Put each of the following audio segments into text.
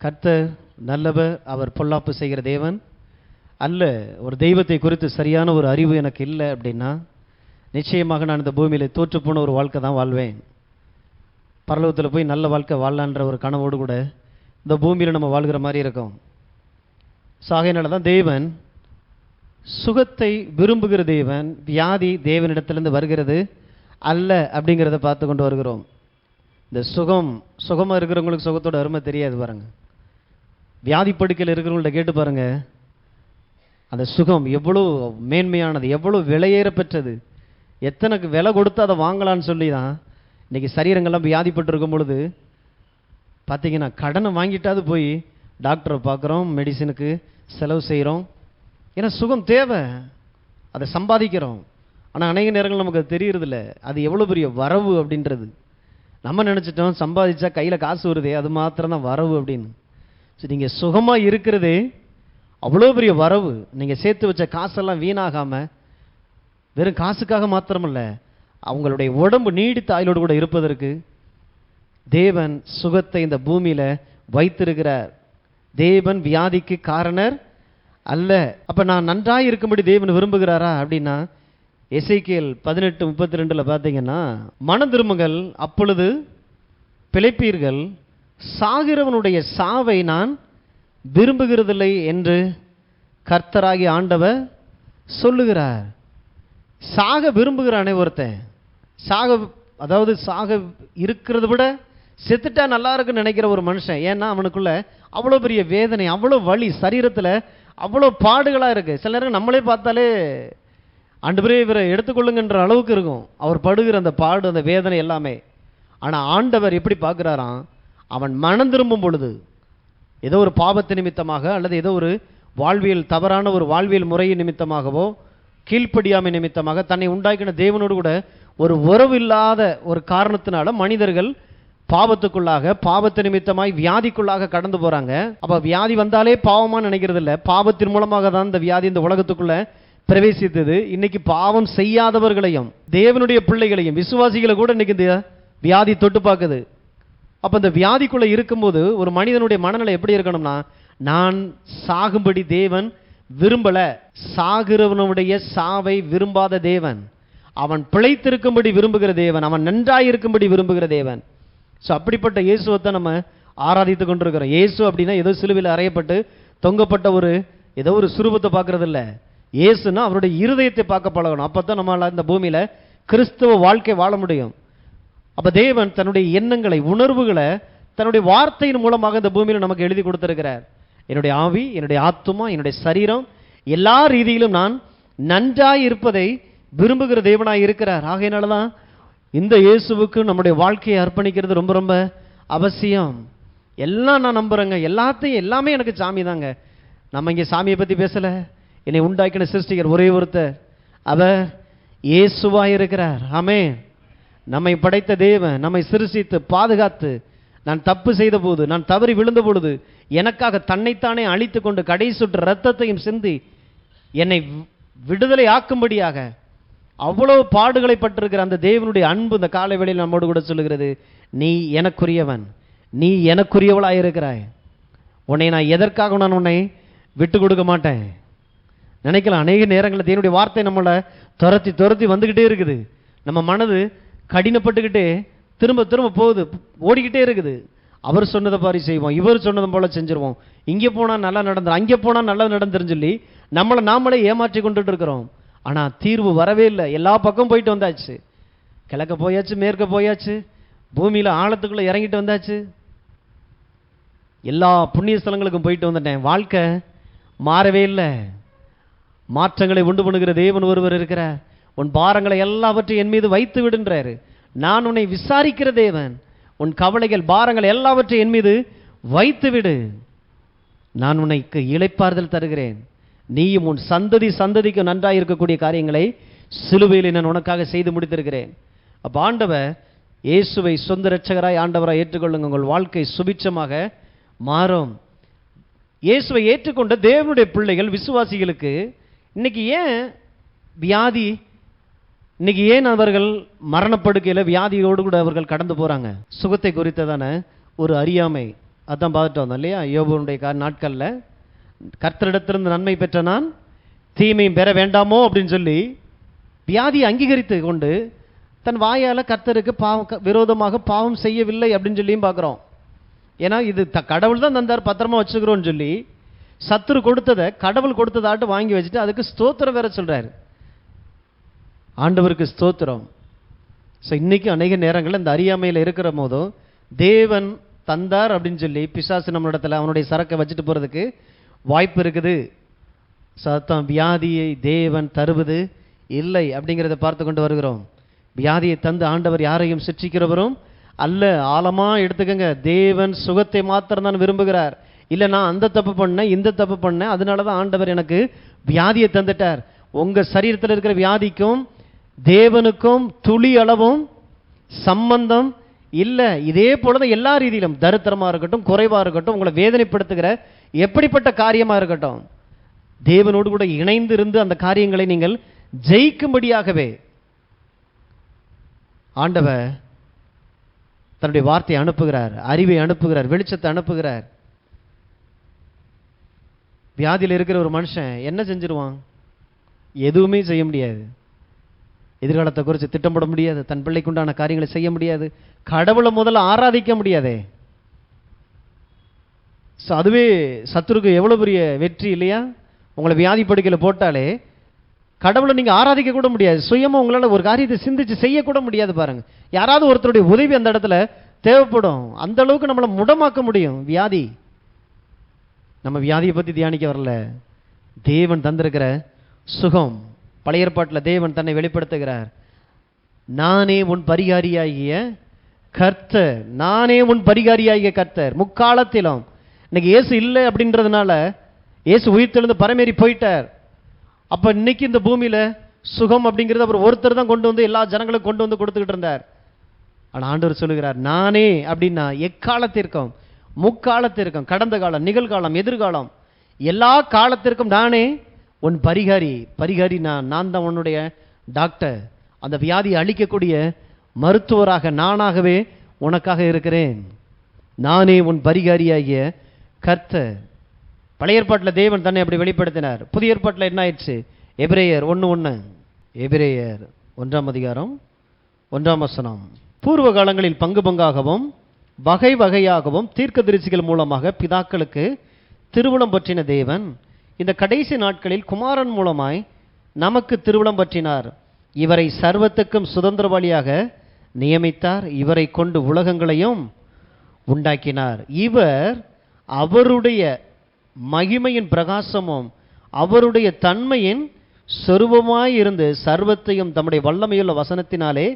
கர்த்தர் நல்லவர், அவர் பொல்லாப்பு செய்கிற தேவன் அல்ல. ஒரு தெய்வத்தை குறித்து சரியான ஒரு அறிவு எனக்கு இல்லை அப்படின்னா நிச்சயமாக நான் இந்த பூமியில் தோற்றுப்போன ஒரு வாழ்க்கை தான் வாழ்வேன். பரலோகத்தில் போய் நல்ல வாழ்க்கை வாழலான்ற ஒரு கனவோடு கூட இந்த பூமியில் நம்ம வாழ்கிற மாதிரி இருக்கும். ஆகையினால தான் தேவன் சுகத்தை விரும்புகிற தேவன், வியாதி தேவனிடத்திலிருந்து வருகிறது அல்ல அப்படிங்கிறத பார்த்து கொண்டு வருகிறோம். இந்த சுகமாக இருக்கிறவங்களுக்கு சுகத்தோட அருமை தெரியாது பாருங்க. வியாதி படுக்கையில் இருக்கிறவங்கள்ட்ட கேட்டு பாருங்க, அந்த சுகம் எவ்வளோ மேன்மையானது, எவ்வளோ விலையேற பெற்றது, எத்தனைக்கு விலை கொடுத்து அதை வாங்கலான்னு சொல்லி தான் இன்றைக்கி சரீரங்கள்லாம் வியாதிப்பட்டு இருக்கும் பொழுது பார்த்தீங்கன்னா கடனை வாங்கிட்டாவது போய் டாக்டரை பார்க்குறோம், மெடிசனுக்கு செலவு செய்கிறோம். ஏன்னா சுகம் தேவை, அதை சம்பாதிக்கிறோம். ஆனால் அநேக நேரங்கள் நமக்கு அது தெரியறதில்ல, அது எவ்வளோ பெரிய வரவு அப்படின்றது. நம்ம நினச்சிட்டோம் சம்பாதிச்சா கையில் காசு வருதே அது மாத்திரம் தான் வரவு அப்படின்னு. சரி, நீங்கள் சுகமாக இருக்கிறதே அவ்வளோ பெரிய வரவு. நீங்கள் சேர்த்து வச்ச காசெல்லாம் வீணாகாமல் வெறும் காசுக்காக மாத்திரமல்ல, அவங்களுடைய உடம்பு நீடித்த ஆயுளோடு கூட இருப்பதற்கு தேவன் சுகத்தை இந்த பூமியில் வைத்திருக்கிறார். தேவன் வியாதிக்கு காரணர் அல்ல. அப்போ நான் நன்றாக இருக்கும்படி தேவன் விரும்புகிறாரா அப்படின்னா எசேக்கியேல் 18:32 பார்த்தீங்கன்னா, மனம் திரும்புங்கள் அப்பொழுது பிழைப்பீர்கள், சாகிறவனுடைய சாவை நான் விரும்புகிறதில்லை என்று கர்த்தராகி ஆண்டவர் சொல்லுகிறார். சாக விரும்புகிறானே ஒருத்தன், அதாவது சாக இருக்கிறத விட செத்துட்டா நல்லா இருக்குன்னு நினைக்கிற ஒரு மனுஷன். ஏன்னா அவனுக்குள்ள அவ்வளோ பெரிய வேதனை, அவ்வளோ வலி, சரீரத்தில் அவ்வளோ பாடுகளாக இருக்குது. சில நேரம் நம்மளே பார்த்தாலே ஆண்டவரே இவரை எடுத்துக்கொள்ளுங்கன்ற அளவுக்கு இருக்கும் அவர் படுகிற அந்த பாடு, அந்த வேதனை எல்லாமே. ஆனால் ஆண்டவர் எப்படி பார்க்குறாராம், அவன் மனம் திரும்பும் பொழுது ஏதோ ஒரு பாவத்து நிமித்தமாக அல்லது ஏதோ ஒரு வாழ்வியல் தவறான ஒரு வாழ்வியல் முறையின் நிமித்தமாகவோ கீழ்ப்படியாமை நிமித்தமாக தன்னை உண்டாக்கின தேவனோடு கூட ஒரு உறவு இல்லாத ஒரு காரணத்தினால மனிதர்கள் பாவத்துக்குள்ளாக, பாவத்து நிமித்தமாய் வியாதிக்குள்ளாக கடந்து போகிறாங்க. அப்போ வியாதி வந்தாலே பாவமாக நினைக்கிறது இல்லை, பாவத்தின் மூலமாக தான் இந்த வியாதி இந்த உலகத்துக்குள்ளே பிரவேசித்தது. இன்னைக்கு பாவம் செய்யாதவர்களையும் தேவனுடைய பிள்ளைகளையும் விசுவாசிகளை கூட இன்னைக்கு இந்த வியாதி தொட்டு பார்க்குது. அப்போ இந்த வியாதிக்குள்ளே இருக்கும்போது ஒரு மனிதனுடைய மனநிலை எப்படி இருக்கணும்னா, நான் சாகும்படி தேவன் விரும்பலை. சாகிறவனுடைய சாவை விரும்பாத தேவன், அவன் பிழைத்திருக்கும்படி விரும்புகிற தேவன், அவன் நன்றாயிருக்கும்படி விரும்புகிற தேவன். ஸோ அப்படிப்பட்ட இயேசுவை நம்ம ஆராதித்து கொண்டிருக்கிறோம். இயேசு அப்படின்னா ஏதோ சிலுவையில் அறையப்பட்டு தொங்கப்பட்ட ஒரு ஏதோ ஒரு சுரூபத்தை பார்க்கறது இல்லை. இயேசுன்னா அவருடைய இருதயத்தை பார்க்க பழகணும். அப்போ தான் நம்மளால் இந்த பூமியில் கிறிஸ்தவ வாழ்க்கை வாழ முடியும். அப்போ தேவன் தன்னுடைய எண்ணங்களை, உணர்வுகளை தன்னுடைய வார்த்தையின் மூலமாக இந்த பூமியில் நமக்கு எழுதி கொடுத்திருக்கிறார். என்னுடைய ஆவி, என்னுடைய ஆத்துமா, என்னுடைய சரீரம் எல்லா ரீதியிலும் நான் நன்றாய் இருப்பதை விரும்புகிற தேவனாய் இருக்கிறார். ஆகையினால தான் இந்த இயேசுவுக்கு நம்முடைய வாழ்க்கையை அர்ப்பணிக்கிறது ரொம்ப ரொம்ப அவசியம். எல்லாம் நான் நம்புகிறேங்க, எல்லாமே எனக்கு சாமி தாங்க. நம்ம இங்கே சாமியை பற்றி பேசலை. என்னை உண்டாக்கின சிருஷ்டிகர் ஒரே ஒருத்தர், அவர் இயேசுவாய் இருக்கிறார். ஆமென். நம்மை படைத்த தேவன் நம்மை சிருஷ்டித்து பாதுகாத்து, நான் தப்பு செய்த போது, நான் தவறி விழுந்த பொழுது எனக்காக தன்னைத்தானே அழித்து கொண்டு கடைசி சுற்று இரத்தத்தையும் சிந்தி என்னை விடுதலை ஆக்கும்படியாக அவ்வளவு பாடுகளை பட்டிருக்கிற அந்த தேவனுடைய அன்பு இந்த காலை வேளையில் நம்மோடு கூட சொல்லுகிறது, நீ எனக்குரியவன், நீ எனக்குரியவளாக இருக்கிறாய், உன்னை நான் எதற்காக நான் உன்னை விட்டு கொடுக்க மாட்டேன். நினைக்கலாம் அநேக நேரங்களில் தேவனுடைய வார்த்தை நம்மளை துரத்தி வந்துக்கிட்டே இருக்குது. நம்ம மனது கடினப்பட்டுக்கிட்டே திரும்ப போகுது, ஓடிக்கிட்டே இருக்குது. அவர் சொன்னதை பாரி செய்வோம், இவர் சொன்னதை போல செஞ்சிருவோம், இங்கே போனால் நல்லா நடந்துடும், அங்கே போனால் நல்லா நடந்துருன்னு சொல்லி நம்மளை நாமளே ஏமாற்றி கொண்டுட்டு இருக்கிறோம். ஆனால் தீர்வு வரவே இல்லை. எல்லா பக்கம் போயிட்டு வந்தாச்சு, கிழக்க போயாச்சு, மேற்க போயாச்சு, பூமியில் ஆழத்துக்குள்ளே இறங்கிட்டு வந்தாச்சு, எல்லா புண்ணிய ஸ்தலங்களுக்கும் போயிட்டு வந்துட்டேன். வாழ்க்கை மாறவே இல்லை. மாற்றங்களை உண்டு பண்ணுகிற தேவன் ஒருவர் இருக்கிறார். உன் பாரங்களை எல்லாவற்றையும் என் மீது வைத்து விடுன்றாரு. நான் உன்னை விசாரிக்கிற தேவன், உன் கவலைகள் பாரங்கள் எல்லாவற்றையும் என் மீது வைத்து விடு, நான் உனக்கு இளைப்பாறுதல் தருகிறேன், நீயும் உன் சந்ததிக்கு நன்றாக இருக்கக்கூடிய காரியங்களை சிலுவையில் நான் உனக்காக செய்து முடித்திருக்கிறேன். அப்போ ஆண்டவர் இயேசுவை சொந்த இரட்சகராய் ஆண்டவராய் ஏற்றுக்கொள்ளுங்க, உங்கள் வாழ்க்கை சுபிட்சமாக மாறும். இயேசுவை ஏற்றுக்கொண்ட தேவனுடைய பிள்ளைகள், விசுவாசிகளுக்கு இன்னைக்கு ஏன் வியாதி, இன்னைக்கு ஏன் அவர்கள் மரணப்படுக்கையில் வியாதியோடு கூட அவர்கள் கடந்து போகிறாங்க? சுகத்தை குறித்ததான ஒரு அறியாமை, அதான் பார்த்துட்டு வந்தோம் இல்லையா? யோபுடைய நாட்களில் கர்த்தரிடத்திலிருந்து நன்மை பெற்ற நான் தீமையும் பெற வேண்டாமோ அப்படின்னு சொல்லி வியாதியை அங்கீகரித்து கொண்டு தன் வாயால் கர்த்தருக்கு விரோதமாக பாவம் செய்யவில்லை அப்படின்னு சொல்லியும் பார்க்குறோம். ஏன்னா இது கடவுள் தான் தந்தார், பத்திரமா வச்சுக்கிறோன்னு சொல்லி சத்துரு கொடுத்ததை கடவுள் கொடுத்ததாட்டு வாங்கி வச்சுட்டு அதுக்கு ஸ்தோத்திரம் வேற சொல்றாரு. ஆண்டவருக்கு ஸ்தோத்திரம். ஸோ இன்னைக்கு அநேக நேரங்களில் இந்த அறியாமையில் இருக்கிற போதும் தேவன் தந்தார் அப்படின்னு சொல்லி பிசாசு நம்மளிடத்துல அவனுடைய சரக்கை வச்சுட்டு போறதுக்கு வாய்ப்பு இருக்குது. சத்தம் வியாதியை தேவன் தருவது இல்லை அப்படிங்கிறத பார்த்து கொண்டு வருகிறோம். வியாதியை தந்து ஆண்டவர் யாரையும் சிற்றிக்கிறவரும் அல்ல. ஆழமா எடுத்துக்கங்க, தேவன் சுகத்தை மாத்திரம் தான் விரும்புகிறார். இல்லை நான் அந்த தப்பு பண்ணேன் இந்த தப்பு பண்ணேன் அதனால தான் ஆண்டவர் எனக்கு வியாதியை தந்துட்டார். உங்க சரீரத்தில் இருக்கிற வியாதிக்கும் தேவனுக்கும் துளி அளவும் சம்பந்தம் இல்லை. இதே போலதான் எல்லா ரீதியிலும் தரித்திரமா இருக்கட்டும், குறைவா இருக்கட்டும், உங்களை வேதனைப்படுத்துகிற எப்படிப்பட்ட காரியமா இருக்கட்டும், தேவனோடு கூட இணைந்து இருந்து அந்த காரியங்களை நீங்கள் ஜெயிக்கும்படியாகவே ஆண்டவர் தன்னுடைய வார்த்தையை அனுப்புகிறார், அறிவை அனுப்புகிறார், வெளிச்சத்தை அனுப்புகிறார். வியாதியில் இருக்கிற ஒரு மனுஷன் என்ன செஞ்சிருவான்? எதுவுமே செய்ய முடியாது. எதிர்காலத்தை குறித்து திட்டமிட முடியாது, தன் பிள்ளைக்குண்டான காரியங்களை செய்ய முடியாது, கடவுளை முதல்ல ஆராதிக்க முடியாதே. அதுவே சத்துருக்கு எவ்வளவு பெரிய வெற்றி இல்லையா? உங்களை வியாதி படுக்கையில் போட்டாலே கடவுளை நீங்க ஆராதிக்க கூட முடியாது. சுயமா உங்களால் ஒரு காரியத்தை சிந்திச்சு செய்யக்கூட முடியாது. பாருங்க, யாராவது ஒருத்தருடைய உதவி அந்த இடத்துல தேவைப்படும். அந்த அளவுக்கு நம்மளை முடமாக்க முடியும் வியாதி. நம்ம வியாதியை பத்தி தியானிக்க வரல, தேவன் தந்திருக்கிற சுகம். பழைய ஏற்பாட்டில் தேவன் தன்னை வெளிப்படுத்துகிறார். நானே உன் பரிகாரியாகிய கர்த்தர், நானே உன் பரிகாரியாகிய கர்த்தர். முக்காலத்திலும் இன்னைக்கு இயேசு இல்லை அப்படின்றதுனால இயேசு உயிர்த்தெழுந்து பரமேறி போயிட்டார். அப்ப இன்னைக்கு இந்த பூமியில சுகம் அப்படிங்கிறது அவர் ஒருத்தர் தான் கொண்டு வந்து எல்லா ஜனங்களுக்கும் கொண்டு வந்து கொடுத்துக்கிட்டு இருந்தார். ஆனா ஆண்டவர் சொல்லுகிறார், நானே அப்படின்னா எக்காலத்திற்கும் முக்காலத்திற்கும், கடந்த காலம், நிகழ்காலம், எதிர்காலம், எல்லா காலத்திற்கும் நானே உன் பரிகாரி. பரிகாரி நான் தான் உன்னுடைய டாக்டர். அந்த வியாதியை அழிக்கக்கூடிய மருத்துவராக நானாகவே உனக்காக இருக்கிறேன். நானே உன் பரிகாரியாகிய கர்த்தர். பழைய ஏற்பாட்டில் தேவன் தன்னை அப்படி வெளிப்படுத்தினார். புதிய ஏற்பாட்டில் என்ன ஆயிடுச்சு? எபிரேயர் 1:1, எபிரேயர் 1:1. பூர்வ காலங்களில் பங்கு பங்காகவும் வகை வகையாகவும் தீர்க்கதரிசிகள் மூலமாக பிதாக்களுக்கு திருவுளம் பற்றின தேவன் இந்த கடைசி நாட்களில் குமாரன் மூலமாய் நமக்கு திருவுளம் பற்றினார். இவரை சர்வத்துக்கும் சுதந்திரவாளியாக நியமித்தார். இவரை கொண்டு உலகங்களையும் உண்டாக்கினார். இவர் அவருடைய மகிமையின் பிரகாசமும் அவருடைய தன்மையின் சொரூபமாய் இருந்து சர்வத்தையும் தம்முடைய வல்லமையுள்ள வசனத்தினாலே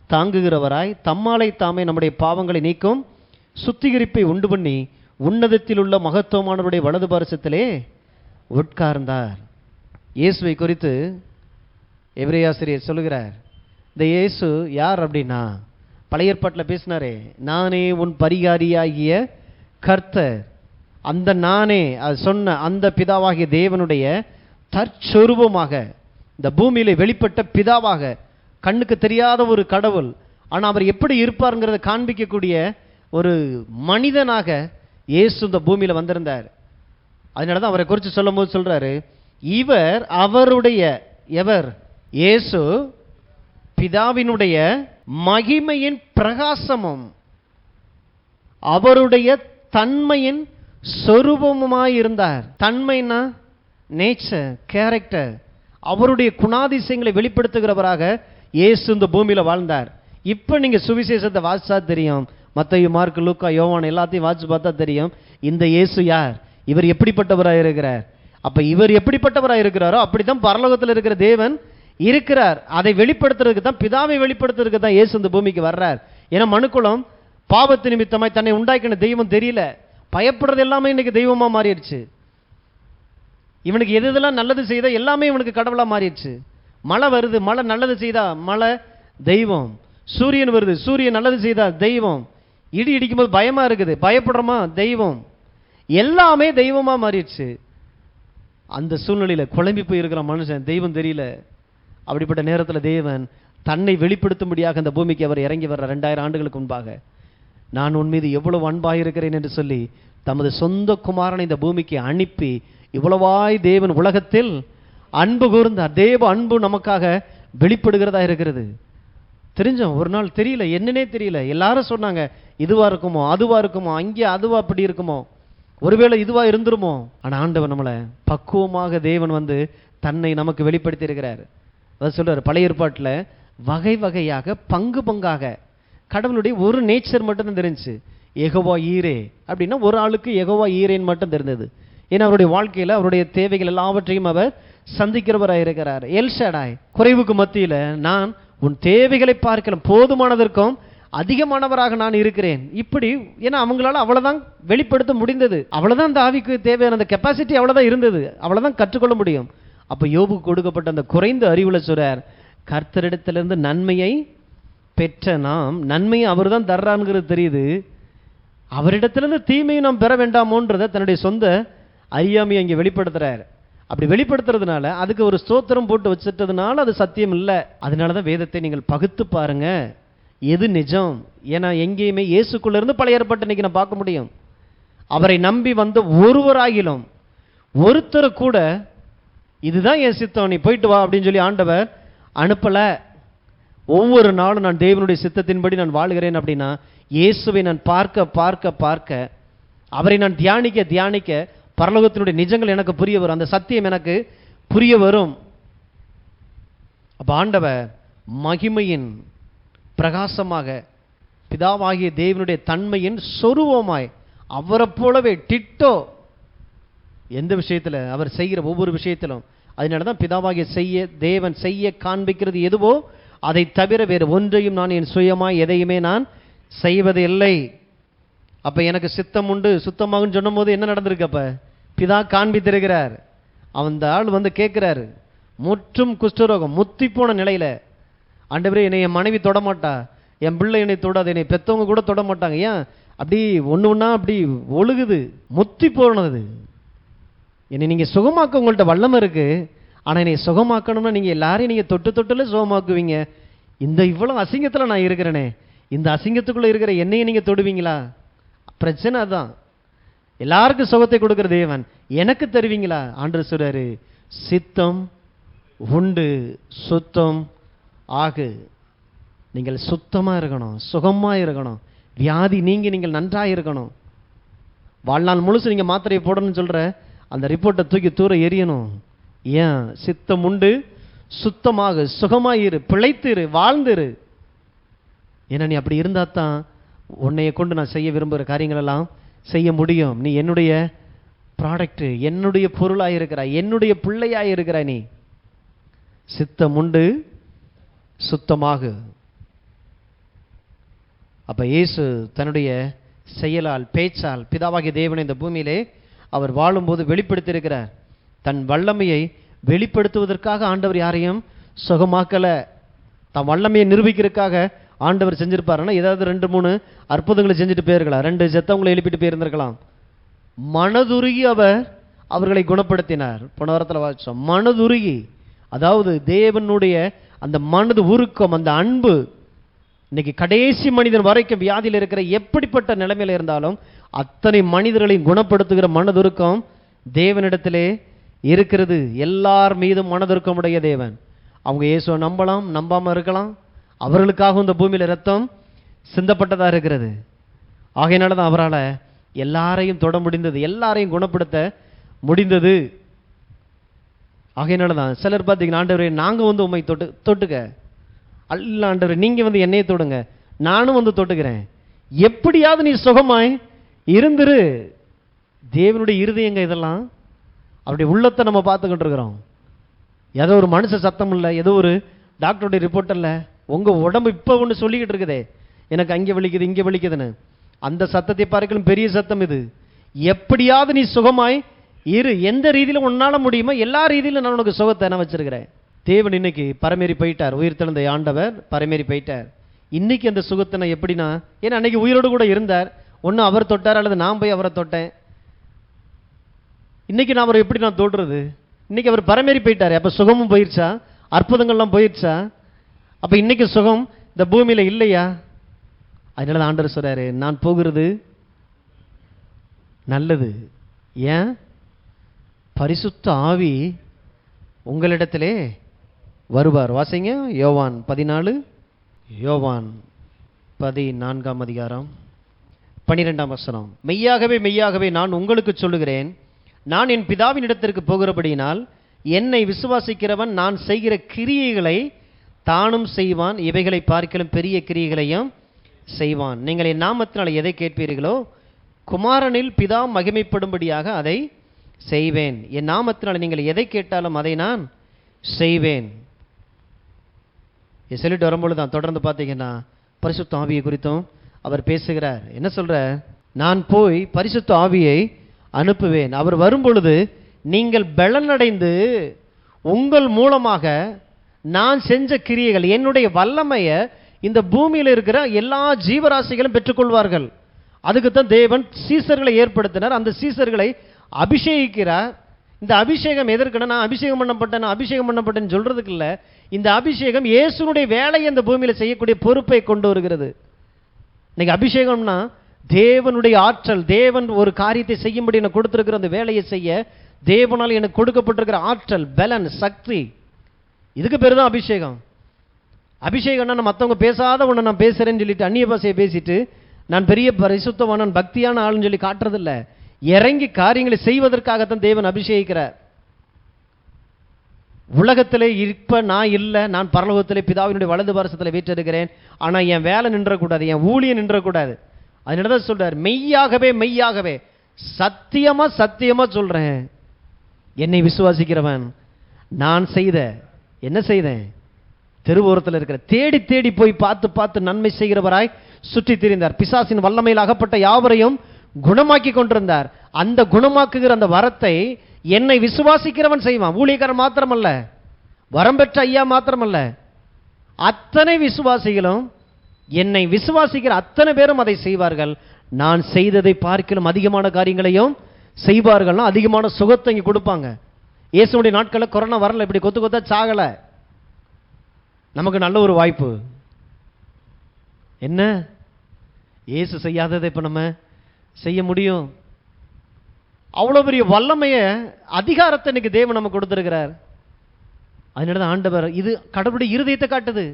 தாங்குகிறவராய் தம்மாலை தாமே நம்முடைய பாவங்களை நீக்கும் சுத்திகரிப்பை உண்டு பண்ணி உன்னதத்தில் உள்ள மகத்துவமானவருடைய வலது பாரசத்திலே உட்கார்ந்தார். இயேசுவை குறித்து எபிரேயாசிரியர் சொல்லுகிறார், இந்த இயேசு யார் அப்படின்னா பழைய ஏற்பாட்டில் பேசினாரே, நானே உன் பரிகாரியாகிய கர்த்தர். அந்த நானே அது சொன்ன அந்த பிதாவாகிய தேவனுடைய தற்சொரூபமாக இந்த பூமியில வெளிப்பட்ட பிதாவாக, கண்ணுக்கு தெரியாத ஒரு கடவுள், ஆனால் அவர் எப்படி இருப்பாருங்கிறத காண்பிக்கக்கூடிய ஒரு மனிதனாக இயேசு இந்த பூமியில வந்திருந்தார். அதனால தான் அவரை குறித்து சொல்லும் போது சொல்றாரு, இவர் அவருடைய எவர் இயேசு பிதாவினுடைய மகிமையின் பிரகாசமும் அவருடைய தன்மையின் சொரூபமுமாயிருந்தார். தன்மைனா நேச்சர், கேரக்டர், அவருடைய குணாதிசயங்களை வெளிப்படுத்துகிறவராக இயேசு இந்த பூமியில வாழ்ந்தார். இப்ப நீங்க சுவிசேஷத்தை வாசிச்சா தெரியும், மத்தேயு, மார்க்கு, லூக்கா, யோவான் எல்லாத்தையும் வாசிச்சு பார்த்தா தெரியும் இந்த இயேசு யார், இவர் எப்படிப்பட்டவராக இருக்கிறார். அப்ப இவர் எப்படிப்பட்டவராக இருக்கிறாரோ அப்படித்தான் பரலோகத்தில் இருக்கிற தேவன் இருக்கிறார். அதை வெளிப்படுத்துறதுக்கு தான், பிதாவை வெளிப்படுத்துறதுக்கு தான் இயேசு இந்த பூமிக்கு வர்றார். ஏன்னா மனுக்குலம் பாவத்து நிமித்தமாய் தன்னை உண்டாக்கின தெய்வம் தெரியல, பயப்படுறது எல்லாமே இன்னைக்கு தெய்வமா மாறிடுச்சு. இவனுக்கு எதெல்லாம் நல்லது செய்தா எல்லாமே இவனுக்கு கடவுளா மாறிடுச்சு. மழை வருது, மழை நல்லது செய்தா மழை தெய்வம். சூரியன் வருது, சூரியன் நல்லது செய்தா தெய்வம். இடி இடிக்கும் போது பயமா இருக்குது, பயப்படுறோமா தெய்வம். எல்லாமே தெய்வமா மாறிடுச்சு. அந்த சூழ்நிலையில குழம்பி போய் இருக்கிற மனுஷன், தெய்வம் தெரியல. அப்படிப்பட்ட நேரத்தில் தேவன் தன்னை வெளிப்படுத்தும்படியாக அந்த பூமிக்கு அவர் இறங்கி வர்ற 2000 ஆண்டுகளுக்கு முன்பாக நான் உன் மீது எவ்வளவு அன்பாயிருக்கிறேன் என்று சொல்லி தமது சொந்த குமாரனை இந்த பூமிக்கு அனுப்பி இவ்வளவாய் தேவன் உலகத்தில் அன்பு கூர்ந்தார். தேவ அன்பு நமக்காக வெளிப்படுகிறதா இருக்கிறது. தெரிஞ்சோம், ஒரு நாள் தெரியல, என்னன்னே தெரியல. எல்லாரும் சொன்னாங்க இதுவா இருக்குமோ, அதுவா இருக்குமோ, அங்கே அதுவா அப்படி இருக்குமோ, ஒருவேளை இதுவா இருந்துருமோ. ஆனா ஆண்டவர் நம்மளை பக்குவமாக தேவன் வந்து தன்னை நமக்கு வெளிப்படுத்தி இருக்கிறார். அதாவது சொல்றாரு, பழைய ஏற்பாட்டில் வகை வகையாக பங்கு பங்காக கடவுளுடைய ஒரு நேச்சர் மட்டும் தான் தெரிஞ்சுச்சு. யெகோவா ஈரே அப்படின்னா ஒரு ஆளுக்கு யெகோவா ஈரேன்னு மட்டும் தெரிந்தது. ஏன்னா அவருடைய வாழ்க்கையில் அவருடைய தேவைகள் எல்லாவற்றையும் அவர் சந்திக்கிறவராக இருக்கிறார். எல்ஷடாய், குறைவுக்கு மத்தியில் நான் உன் தேவைகளை பார்க்கலாம் போதுமானதற்கும் அதிகமானவராக நான் இருக்கிறேன். இப்படி ஏன்னா அவங்களால அவ்வளவுதான் வெளிப்படுத்த முடிந்தது. அவ்வளவுதான் அந்த ஆவிக்கு தேவையான அந்த கெப்பாசிட்டி அவ்வளவுதான் இருந்தது, அவ்வளவுதான் கற்றுக்கொள்ள முடியும். அப்ப யோபுக்கு கொடுக்கப்பட்ட அந்த குறைந்த அறிவுல சொல்றார், கர்த்தரிடத்திலிருந்து நன்மையை பெற்ற நாம், நன்மையை அவர் தான் தர்றான்ங்கிறது தெரியுது, அவரிடத்திலிருந்து தீமையை நாம் பெற வேண்டாமோன்றதை தன்னுடைய சொந்த அறியாமையை இங்கே வெளிப்படுத்துறார். அப்படி வெளிப்படுத்துறதுனால அதுக்கு ஒரு ஸ்தோத்திரம் போட்டு வச்சுட்டதுனால அது சத்தியம் இல்லை. அதனாலதான் வேதத்தை நீங்கள் பகுத்து பாருங்க, எது நிஜம். ஏன்னா எங்கேயுமே இயேசுக்குள்ள இருந்து பழைய ஏற்பாட்டை இன்னைக்கு நான் பார்க்க முடியும். அவரை நம்பி வந்த ஒருவராகிலும் ஒருத்தர் கூட இதுதான் என் சித்தம், நீ போயிட்டு வா அப்படின்னு சொல்லி ஆண்டவர் அனுப்பல. ஒவ்வொரு நாளும் நான் தேவனுடைய சித்தத்தின்படி நான் வாழ்கிறேன் அப்படின்னா இயேசுவை நான் பார்க்க பார்க்க பார்க்க, அவரை நான் தியானிக்க தியானிக்க பரலோகத்தினுடைய நிஜங்கள் எனக்கு புரிய வரும், அந்த சத்தியம் எனக்கு புரிய வரும். அப்ப ஆண்டவர் மகிமையின் பிரகாசமாக பிதாவாகிய தேவனுடைய தன்மையின் சொரூபமாய் அவரை போலவே டிட்டோ எந்த விஷயத்தில் அவர் செய்கிற ஒவ்வொரு விஷயத்திலும். அதனாலதான் பிதாவாகிய தேவன் செய்ய காண்பிக்கிறது எதுவோ அதை தவிர வேறு ஒன்றையும் நான் என் சுயமாய் எதையுமே நான் செய்வது இல்லை. அப்ப எனக்கு சித்தம் உண்டு சுத்தமாகுன்னு சொன்னும் போது என்ன நடந்திருக்கு? அப்ப பிதா காண்பித்திருக்கிறார். அந்த ஆள் வந்து கேட்கிறாரு, முற்றும் குஷ்டரோகம் முத்தி போன நிலையில, ஆண்டவரே என்னை என் மனைவி தொடமாட்டா, என் பிள்ளை என்னை தொடாது, என்னை பெத்தவங்க கூட தொட மாட்டாங்க, ஏன் அப்படி ஒன்று ஒன்றா அப்படி ஒழுகுது, முத்தி போனது, என்னை நீங்கள் சுகமாக்க உங்கள்கிட்ட வல்லமை இருக்கு, ஆனால் என்னை சுகமாக்கணும்னா நீங்கள் எல்லாரையும் நீங்கள் தொட்டு தொட்டுல சுகமாக்குவீங்க, இந்த இவ்வளோ அசிங்கத்தில் நான் இருக்கிறேனே, இந்த அசிங்கத்துக்குள்ளே இருக்கிற என்னையை நீங்கள் தொடுவீங்களா? பிரச்சனை அதுதான். எல்லாருக்கும் சுகத்தை கொடுக்குற தேவன் எனக்கு தருவீங்களா? ஆண்டவர் சொல்றாரு, சித்தம் உண்டு சுத்தம் ஆகு. நீங்கள் சுத்தமாக இருக்கணும், சுகமாக இருக்கணும், வியாதி நீங்கி நீங்கள் நன்றாக இருக்கணும். வாழ்நாள் முழுசு நீங்கள் மாத்திரையை போடணும்னு சொல்கிற அந்த ரிப்போர்ட்டை தூக்கி தூர எரியணும். ஏன்? சித்தம் உண்டு சுத்தமாக சுகமாயிரு, பிழைத்திரு, வாழ்ந்துரு. ஏன்னா நீ அப்படி இருந்தா தான் உன்னைய கொண்டு நான் செய்ய விரும்புகிற காரியங்கள் எல்லாம் செய்ய முடியும். நீ என்னுடைய ப்ராடக்ட், என்னுடைய பொருளாக இருக்கிறாய், என்னுடைய பிள்ளையாக இருக்கிறாய். நீ சித்தம் உண்டு சுத்தமாக. அப்ப இயேசு தன்னுடைய செயலால் பேச்சால் பிதாவாகிய தேவனை இந்த பூமியிலே அவர் வாழும்போது வெளிப்படுத்தியிருக்கிறார். தன் வல்லமையை வெளிப்படுத்துவதற்காக ஆண்டவர் யாரையும் சுகமாக்கல, தன் வல்லமையை நிரூபிக்கிறதுக்காக ஆண்டவர் செஞ்சிருப்பாருன்னா ஏதாவது 2-3 அற்புதங்களை செஞ்சுட்டு போயிருக்கலாம், 2 செத்தவங்களை எழுப்பிட்டு போயிருந்திருக்கலாம். மனதுருகி அவர்களை குணப்படுத்தினார். போன வாரத்தில் வாசிச்சோம், மனதுருகி. அதாவது தேவனுடைய அந்த மனது உருக்கம், அந்த அன்பு இன்னைக்கு கடைசி மனிதன் வரைக்கும் வியாதியில் இருக்கிற எப்படிப்பட்ட நிலைமையில இருந்தாலும் அத்தனை மனிதர்களையும் குணப்படுத்துகிற மனதுருக்கம் தேவனிடத்திலே இருக்கிறது. எல்லார் மீதும் மனதுருக்கமுடைய தேவன். அவங்க இயேசுவை நம்பலாம், நம்பாம இருக்கலாம், அவர்களுக்காக இந்த பூமியில் ரத்தம் சிந்தப்பட்டதாக இருக்கிறது. ஆகையினால தான் அவரால் எல்லாரையும் தொட முடிந்தது, எல்லாரையும் குணப்படுத்த முடிந்தது. ஆகையினால தான் சிலர் பார்த்தீங்கன்னா, ஆண்டவரே நாங்கள் வந்து உண்மை தொட்டுக்க, அல்ல ஆண்டவரே நீங்கள் வந்து என்னையை தொடுங்க, நானும் வந்து தொட்டுக்கிறேன், எப்படியாவது நீ சுகமாய் இருந்துரு. தேவனுடைய இருதயங்க இதெல்லாம். அவருடைய உள்ளத்தை நம்ம பார்த்துக்கிட்டு இருக்கிறோம். ஏதோ ஒரு மனுஷ சத்தம் இல்லை, ஏதோ ஒரு டாக்டருடைய ரிப்போர்ட் இல்லை, உங்கள் உடம்பு இப்போ ஒன்று சொல்லிக்கிட்டு இருக்குதே, எனக்கு அங்கே வலிக்குது இங்கே வலிக்குதுன்னு, அந்த சத்தத்தை பார்க்கலும் பெரிய சத்தம் இது. எப்படியாவது நீ சுகமாய் இரு, எந்த ரீதியில் உன்னால் முடியுமோ எல்லா ரீதியிலும் நான் உனக்கு சுகத்தை நான் வச்சிருக்கிறேன். தேவன் இன்னைக்கு பரமேறி போயிட்டார், உயிர் தெழுந்த ஆண்டவர் பரமேறி போயிட்டார். இன்னைக்கு அந்த சுகத்தை நான் எப்படின்னா, ஏன்னா அன்னைக்கு உயிரோடு கூட இருந்தார், ஒன்று அவர் தொட்டார் அல்லது நான் போய் அவரை தொட்டேன். இன்னைக்கு நான் அவரை எப்படி நான் தொடுறது? இன்னைக்கு அவர் பரமேறி போயிட்டார், அப்போ சுகமும் போயிடுச்சா, அற்புதங்கள்லாம் போயிடுச்சா? அப்போ இன்னைக்கு சுகம் இந்த பூமியில் இல்லையா? அதனால தான் ஆண்டவர் சொல்றாரு, நான் போகிறது நல்லது. ஏன்? பரிசுத்த ஆவி உங்களிடத்திலே வருவார். வாசிங்க யோவான் 14, யோவான் 14 12. மெய்யாகவே மெய்யாகவே நான் உங்களுக்கு சொல்லுகிறேன், நான் என் பிதாவின் இடத்திற்கு போகிறபடியினால் என்னை விசுவாசிக்கிறவன் நான் செய்கிற கிரியைகளை தானும் செய்வான், இவைகளை பார்க்கலும் பெரிய கிரியைகளையும் செய்வான். நீங்கள் என் நாமத்தினால் எதை கேட்பீர்களோ குமாரனில் பிதா மகிமைப்படும்படியாக அதை செய்வேன். என் நாமத்தினால் நீங்கள் எதை கேட்டாலும் அதை நான் செய்வேன். சொல்லிட்டு வரும்பொழுது தான் தொடர்ந்து பார்த்தீங்கன்னா பரிசுத்த ஆவியை குறித்தும் அவர் பேசுகிறார். என்ன சொல்றார்? நான் போய் பரிசுத்த ஆவியை அனுப்புவேன். அவர் வரும்பொழுது நீங்கள் பலனடைந்து உங்கள் மூலமாக நான் செஞ்ச கிரியைகள், என்னுடைய வல்லமையை இந்த பூமியில் இருக்கிற எல்லா ஜீவராசிகளும் பெற்றுக்கொள்வார்கள். அதுக்கு தான் தேவன் சீசர்களை ஏற்படுத்தினார். அந்த சீசர்களை அபிஷேகிக்கிறார். இந்த அபிஷேகம் எதற்குன்னா, நான் அபிஷேகம் பண்ணப்பட்டேன்னு சொல்றதுக்கு இல்லை. இந்த அபிஷேகம் இயேசுனுடைய வேலையை இந்த பூமியில் செய்யக்கூடிய பொறுப்பை கொண்டு வருகிறது. இன்னைக்கு அபிஷேகம்னா தேவனுடைய ஆற்றல், தேவன் ஒரு காரியத்தை செய்யும்படி எனக்கு கொடுத்திருக்கிற அந்த வேலையை செய்ய தேவனால் எனக்கு கொடுக்கப்பட்டிருக்கிற ஆற்றல், பலன், சக்தி, இதுக்கு பேர் தான் அபிஷேகம். அபிஷேகம்னா நான் மற்றவங்க பேசாத ஒன்று நான் பேசுறேன்னு சொல்லிட்டு அந்நிய பாஷையை பேசிட்டு நான் பெரிய பரிசுத்தவான பக்தியான ஆளுன்னு சொல்லி காட்டுறதில்ல. இறங்கி காரியங்களை செய்வதற்காகத்தான் தேவன் அபிஷேகிக்கிறார். உலகத்திலே இப்ப நான் இல்லை, நான் பரலோகத்திலே பிதாவினுடைய வலது பாரசத்தில் வீற்றிருக்கிறேன். ஆனா என் வேலை நின்றக்கூடாது, என் ஊழியம் நின்றக்கூடாது. அதனாலதான் சொல்றார், மெய்யாகவே மெய்யாகவே சத்தியமா சத்தியமா சொல்றேன், என்னை விசுவாசிக்கிறவன் நான் செய்த என்ன செய்தேன், தெருவோரத்தில் இருக்கிற தேடி தேடி போய் பார்த்து பார்த்து நன்மை செய்கிறவராய் சுற்றி திரிந்தார். பிசாசின் வல்லமையில் அகப்பட்ட யாவரையும் குணமாக்கி கொண்டிருந்தார். அந்த குணமாக்குகிற அந்த வரத்தை என்னை விசுவாசிக்கிறவன் செய்வான். ஊழியக்காரன் மாத்திரமல்ல, வரம் பெற்ற ஐயா மாத்திரமல்ல, அத்தனை விசுவாசிகளும், என்னை விசுவாசிக்கிற அத்தனை பேரும் அதை செய்வார்கள். நான் செய்ததை பார்க்கலும் அதிகமான காரியங்களையும் செய்வார்கள். அதிகமான சுகத்தை இங்கே கொடுப்பாங்க. இயேசுடைய நாட்களில் கொரோனா வரல, இப்படி கொத்து கொத்தா சாகல. நமக்கு நல்ல ஒரு வாய்ப்பு என்ன, இயேசு செய்யாததை இப்ப நம்ம செய்ய முடியும். அவ்வளவு பெரிய வல்லமைய அதிகாரத்தை இன்னைக்கு தேவன் நமக்கு கொடுத்திருக்கிறார். அதனால ஆண்டவர், இது கடவுளுடைய இருதயத்தை காட்டுது.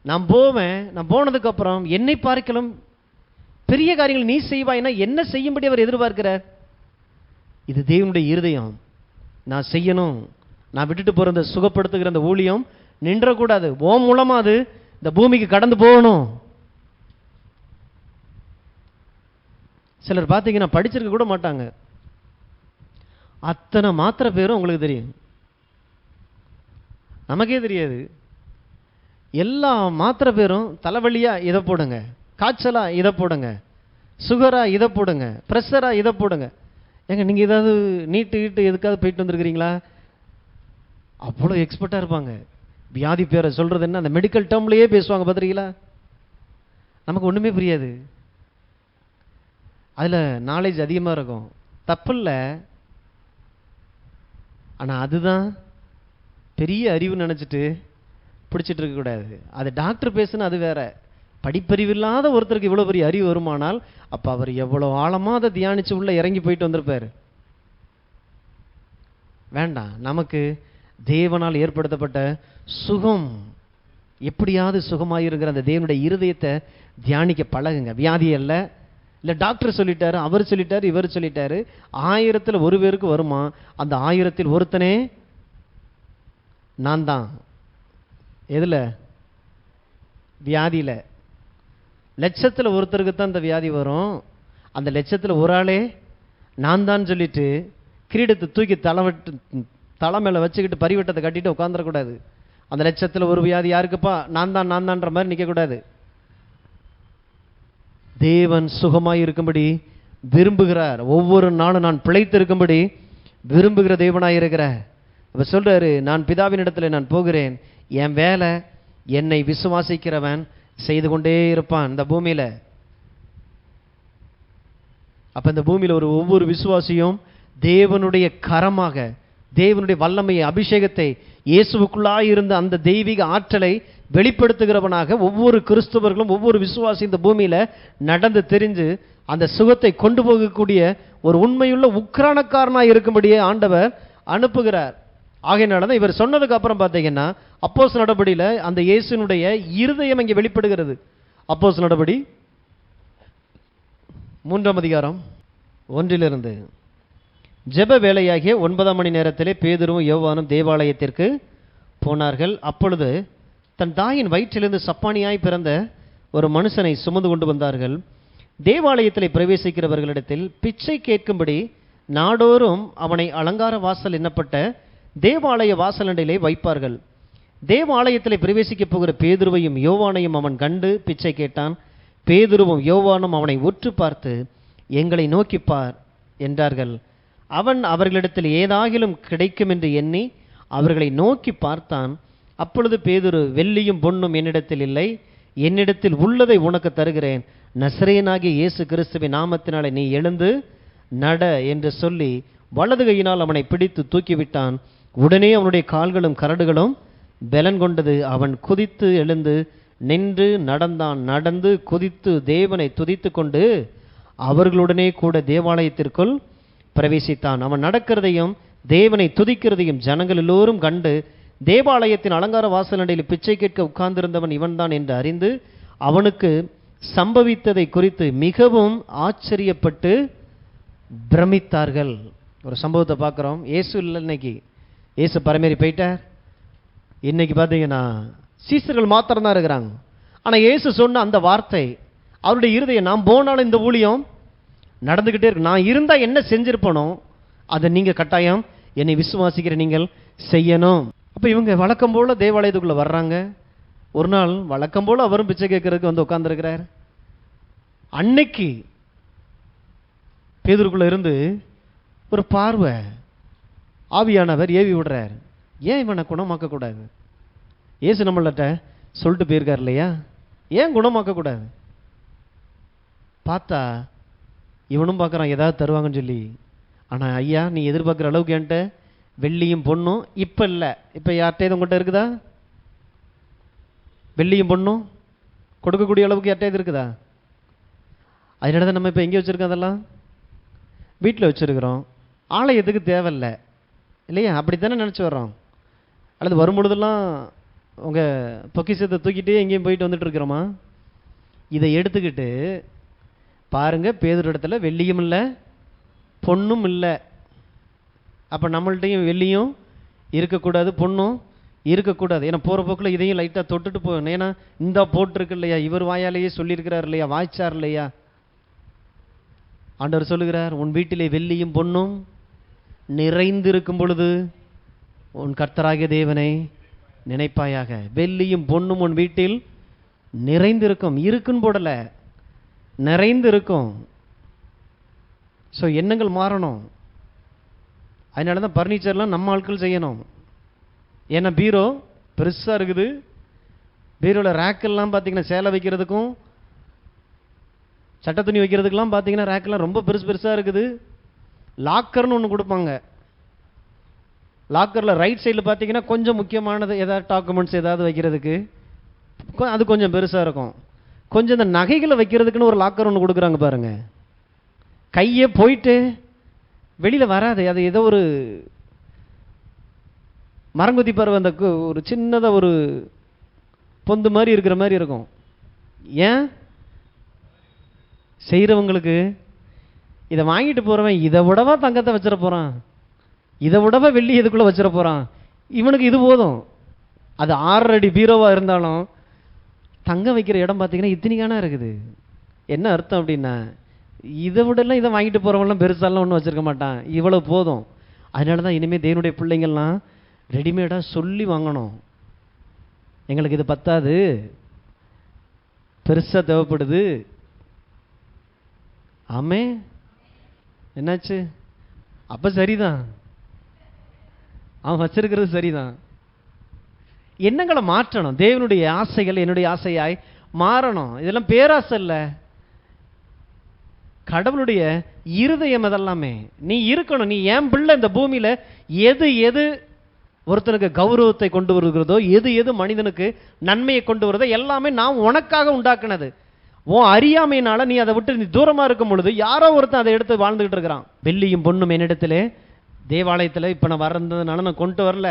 நான் போவேன், நான் போனதுக்கு அப்புறம் என்னை பார்க்கலும் பெரிய காரியங்கள் நீ செய்வாய்னா என்ன செய்யும்படி அவர் எதிர்பார்க்கிறார். இது தேவனுடைய இருதயம். நான் செய்யணும், நான் விட்டுட்டு போற இந்த சுகப்படுத்துகிற அந்த ஊழியம் நின்றக்கூடாது. ஓ மூலமா அது இந்த பூமிக்கு கடந்து போகணும். சிலர் பார்த்தீங்கன்னா படிச்சிருக்க கூட மாட்டாங்க, அத்தனை மாத்திரை பேரும் உங்களுக்கு தெரியும், நமக்கே தெரியாது. எல்லா மாத்திரை பேரும் தலைவலியா இதை போடுங்க, காய்ச்சலா இதை போடுங்க, சுகரா இதை போடுங்க, ப்ரெஷரா இதை போடுங்க. ஏங்க நீங்கள் ஏதாவது நீட்டு எதுக்காவது போயிட்டு வந்துருக்கிறீங்களா? அவ்வளோ எக்ஸ்பர்ட்டாக இருப்பாங்க. வியாதி பேரை சொல்கிறது என்ன, அந்த மெடிக்கல் டேர்ம்லேயே பேசுவாங்க பார்த்துருக்கீங்களா? நமக்கு ஒன்றுமே புரியாது. அதில் நாலேஜ் அதிகமாக இருக்கும், தப்பு இல்லை. ஆனால் அதுதான் பெரிய அறிவு நினச்சிட்டு பிடிச்சிட்டு இருக்கக்கூடாது. அது டாக்டர் பேசுனா அது வேற. படிப்பறிவு இல்லாத ஒருத்தருக்கு இவ்வளோ பெரிய அறிவு வருமானால் அப்போ அவர் எவ்வளோ ஆழமாக அதை தியானித்து உள்ளே இறங்கி போயிட்டு வந்திருப்பார். வேண்டாம், நமக்கு தேவனால் ஏற்படுத்தப்பட்ட சுகம், எப்படியாவது சுகமாயிருக்கிற அந்த தேவனுடைய இருதயத்தை தியானிக்க பழகுங்க. வியாதி அல்ல, இல்லை டாக்டர் சொல்லிட்டாரு, அவர் சொல்லிட்டாரு, இவர் சொல்லிட்டாரு. 1000ல் ஒரு பேருக்கு வருமா, அந்த 1000ல் ஒருத்தனே நான் தான். எதுல? வியாதியில். லட்சத்தில் ஒருத்தருக்கு தான் இந்த வியாதி வரும். அந்த லட்சத்தில் ஒரு ஆளே நான் தான் சொல்லிட்டு கிரீடத்தை தூக்கி தலை மேலே வச்சுக்கிட்டு பரிவட்டத்தை கட்டிட்டு உட்காந்துடக்கூடாது. அந்த லட்சத்தில் ஒரு வியாதி யாருக்குப்பா, நான் தான்ற மாதிரி நிற்கக்கூடாது. தேவன் சுகமாய் இருக்கும்படி விரும்புகிறார். ஒவ்வொரு நாளும் நான் பிழைத்து இருக்கும்படி விரும்புகிற தேவனாய் இருக்கிறார். அப்ப சொல்றாரு, நான் பிதாவின் இடத்துல நான் போகிறேன், என் வேலை என்னை விசுவாசிக்கிறவன் செய்து கொண்டே இருப்பான் இந்த பூமியில. அப்ப இந்த பூமியில ஒவ்வொரு விசுவாசியும் தேவனுடைய கரமாக, தேவனுடைய வல்லமையை, அபிஷேகத்தை இயேசுவுக்குள்ளாய் இருந்த அந்த தெய்வீக ஆற்றலை வெளிப்படுத்துகிறவனாக ஒவ்வொரு கிறிஸ்தவர்களும் ஒவ்வொரு விசுவாசி இந்த பூமியில நடந்து தெரிஞ்சு அந்த சுகத்தை கொண்டு போகக்கூடிய ஒரு உண்மையுள்ள உக்கிரானக்காரனாக இருக்கும்படியே ஆண்டவர் அனுப்புகிறார். ஆகையினால தான் இவர் சொன்னதுக்கு அப்புறம் பார்த்தீங்கன்னா அப்போஸ்தலர் நடபடியில் அந்த இயேசுனுடைய இருதயம் இங்கே வெளிப்படுகிறது. அப்போஸ்தலர் நடபடி 3ஆம் அதிகாரம் 1 ஜெப வேளையாகிய 9ஆம் மணி நேரத்திலே பேதுருவும் யோவானும் தேவாலயத்திற்கு போனார்கள். அப்பொழுது தன் தாயின் வயிற்றிலிருந்து சப்பானியாய் பிறந்த ஒரு மனுஷனை சுமந்து கொண்டு வந்தார்கள். தேவாலயத்திலே பிரவேசிக்கிறவர்களிடத்தில் பிச்சை கேட்கும்படி நாடோறும் அவனை அலங்கார வாசல் எண்ணப்பட்ட தேவாலய வாசலண்டையிலே வைப்பார்கள். தேவாலயத்திலே பிரவேசிக்கப் போகிற பேதுருவையும் யோவானையும் அவன் கண்டு பிச்சை கேட்டான். பேதுருவும் யோவானும் அவனை உற்று பார்த்து, எங்களை நோக்கிப்பார் என்றார்கள். அவன் அவர்களிடத்தில் ஏதாகிலும் கிடைக்கும் என்று எண்ணி அவர்களை நோக்கி பார்த்தான். அப்பொழுது பேதுரு, வெள்ளியும் பொன்னும் என்னிடத்தில் இல்லை, என்னிடத்தில் உள்ளதை உனக்கு தருகிறேன், நசரேயனாகிய இயேசு கிறிஸ்துவின் நாமத்தினாலே நீ எழுந்து நட என்று சொல்லி வலது கையினால் அவனை பிடித்து தூக்கிவிட்டான். உடனே அவனுடைய கால்களும் கரடுகளும் பலன் கொண்டது. அவன் குதித்து எழுந்து நின்று நடந்தான். நடந்து குதித்து தேவனை துதித்து கொண்டு அவர்களுடனே கூட தேவாலயத்திற்குள் பிரவேசித்தான். அவன் நடக்கிறதையும் தேவனை துதிக்கிறதையும் ஜனங்கள் எல்லோரும் கண்டு, தேவாலயத்தின் அலங்கார வாசலண்டையில் பிச்சை கேட்க உட்கார்ந்திருந்தவன் இவன்தான் என்று அறிந்து அவனுக்கு சம்பவித்ததை குறித்து மிகவும் ஆச்சரியப்பட்டு பிரமித்தார்கள். ஒரு சம்பவத்தை பார்க்குறோம். இயேசு இல்லை, இன்னைக்கு இயேசு பரமேறி போயிட்டார். இன்னைக்கு பார்த்தீங்கன்னா சீசர்கள் மாத்திரம்தான் இருக்கிறாங்க. ஆனால் இயேசு சொன்ன அந்த வார்த்தை அவருடைய இருதயம், நான் போனாலும் இந்த ஊழியம் நடந்துக்கிட்டே இருக்கு, நான் இருந்தால் என்ன செஞ்சிருப்பனோ அதை நீங்கள் கட்டாயம் என்னை விசுவாசிக்கிற நீங்கள் செய்யணும். அப்போ இவங்க வழக்கம் போல் தேவாலயத்துக்குள்ளே வர்றாங்க. ஒரு நாள் வழக்கம் போல் அவரும் பிச்சை கேட்கறதுக்கு வந்து உட்காந்துருக்கிறார். அன்னைக்கு பேதுருக்குள்ளே இருந்து ஒரு பார்வை ஆவியானவர் ஏவி விடுறார். ஏன் இவனை குணமாக்கக்கூடாது? இயேசு நம்மள்கிட்ட சொல்லிட்டு போயிருக்கார் இல்லையா, ஏன் குணமாக்கக்கூடாது? பார்த்தா இவனும் பார்க்குறான் ஏதாவது தருவாங்கன்னு சொல்லி. ஆனால் ஐயா, நீ எதிர்பார்க்குற அளவுக்கு என்கிட்ட வெள்ளியும் பொண்ணும் இப்போ இல்லை. இப்போ யார்கிட்ட உங்கள்கிட்ட இருக்குதா? வெள்ளியும் பொண்ணும் கொடுக்கக்கூடிய அளவுக்கு யார்கிட்ட இருக்குதா? அதனால தான் நம்ம இப்போ எங்கே வச்சுருக்கோம்? அதெல்லாம் வீட்டில் வச்சுருக்கிறோம். ஆலயத்துக்கு தேவையில்லை இல்லையா? அப்படித்தானே நினச்சி வர்றோம். அல்லது வரும்பொழுதெல்லாம் உங்கள் பொக்கிஷத்தை தூக்கிட்டே எங்கேயும் போயிட்டு வந்துட்டு இருக்கிறோமா? இதை எடுத்துக்கிட்டு பாருங்கள், பேதுரு இடத்துல வெள்ளியும் இல்லை பொண்ணும் இல்லை. அப்போ நம்மள்ட்டையும் வெள்ளியும் இருக்கக்கூடாது, பொண்ணும் இருக்கக்கூடாது. ஏன்னா போகிற போக்கில் இதையும் லைட்டாக தொட்டுட்டு போகணும். ஏன்னா இந்த போட்டிருக்கு இல்லையா, இவர் வாயாலேயே சொல்லியிருக்கிறார் இல்லையா, வாய்ச்சார் இல்லையா. ஆண்டவர் சொல்லுகிறார், உன் வீட்டிலே வெள்ளியும் பொண்ணும் நிறைந்திருக்கும் பொழுது உன் கர்த்தராகிய தேவனை நினைப்பாயாக. வெள்ளியும் பொண்ணும் உன் வீட்டில் நிறைந்திருக்கும். இருக்குன்னு போடலை, நிறைந்திருக்கும். ஸோ எண்ணங்கள் மாறணும். அதனால தான் பர்னிச்சர்லாம் நம்ம ஆட்கள் செய்யணும். ஏன்னா பீரோ பெருசாக இருக்குது. பீரோவில் ரேக்கெல்லாம் பார்த்தீங்கன்னா சேலை வைக்கிறதுக்கும் சட்டை துணி வைக்கிறதுக்கெல்லாம் பார்த்தீங்கன்னா ரேக்கெல்லாம் ரொம்ப பெருசாக இருக்குது. லாக்கர்னு ஒன்று கொடுப்பாங்க. லாக்கரில் ரைட் சைடில் பார்த்தீங்கன்னா கொஞ்சம் முக்கியமானது ஏதாவது டாக்குமெண்ட்ஸ் ஏதாவது வைக்கிறதுக்கு அது கொஞ்சம் பெருசாக இருக்கும். கொஞ்சம் இந்த நகைகளை வைக்கிறதுக்குன்னு ஒரு லாக்கர் ஒன்று கொடுக்குறாங்க பாருங்கள். கையே போயிட்டு வெளியில் வராது. அது ஏதோ ஒரு மரங்குத்தி பறவை அந்த ஒரு சின்னதாக ஒரு பொந்து மாதிரி இருக்கிற மாதிரி இருக்கும். ஏன் செய்கிறவங்களுக்கு இதை வாங்கிட்டு போகிறவன் இதை விடவா தங்கத்தை வச்சிட போகிறான், இதை விடவா வெள்ளி இதுக்குள்ளே வச்சிட போகிறான், இவனுக்கு இது போதும். அது 6 அடி பீரோவாக இருந்தாலும் தங்கம் வைக்கிற இடம் பார்த்தீங்கன்னா இத்தனிக்கான இருக்குது. என்ன அர்த்தம் அப்படின்னா, இதை விடலாம் இதை வாங்கிட்டு போகிறவங்களாம் பெருசாலாம் ஒன்றும் வச்சுருக்க மாட்டான், இவ்வளோ போதும். அதனால தான் இனிமேல் தேவனுடைய பிள்ளைங்கள்லாம் ரெடிமேடாக சொல்லி வாங்கணும். எங்களுக்கு இது பத்தாது, பெருசாக தேவைப்படுது. ஆமே, என்னாச்சு? அப்போ சரிதான், அவன் வச்சிருக்கிறது சரிதான். எண்ணங்களை மாற்றணும். தேவனுடைய ஆசைகள் என்னுடைய ஆசையாய் மாறணும். இதெல்லாம் பேராசை இல்லை, கடவுளுடைய இருதயம். அதெல்லாமே நீ இருக்கணும். நீ என் பிள்ளை இந்த பூமியில் எது எது ஒருத்தனுக்கு கௌரவத்தை கொண்டு வருகிறதோ, எது எது மனிதனுக்கு நன்மையை கொண்டு வருதோ எல்லாமே நான் உனக்காக உண்டாக்குனது. உன் அறியாமையினால நீ அதை விட்டு நீ தூரமா இருக்கும் பொழுது யாரோ ஒருத்தன் அதை எடுத்து வாழ்ந்துகிட்டு இருக்கிறான். வெள்ளியும் பொண்ணும் என்னிடத்துல தேவாலயத்தில் இப்போ நான் வர்றதுனால நான் கொண்டு வரல.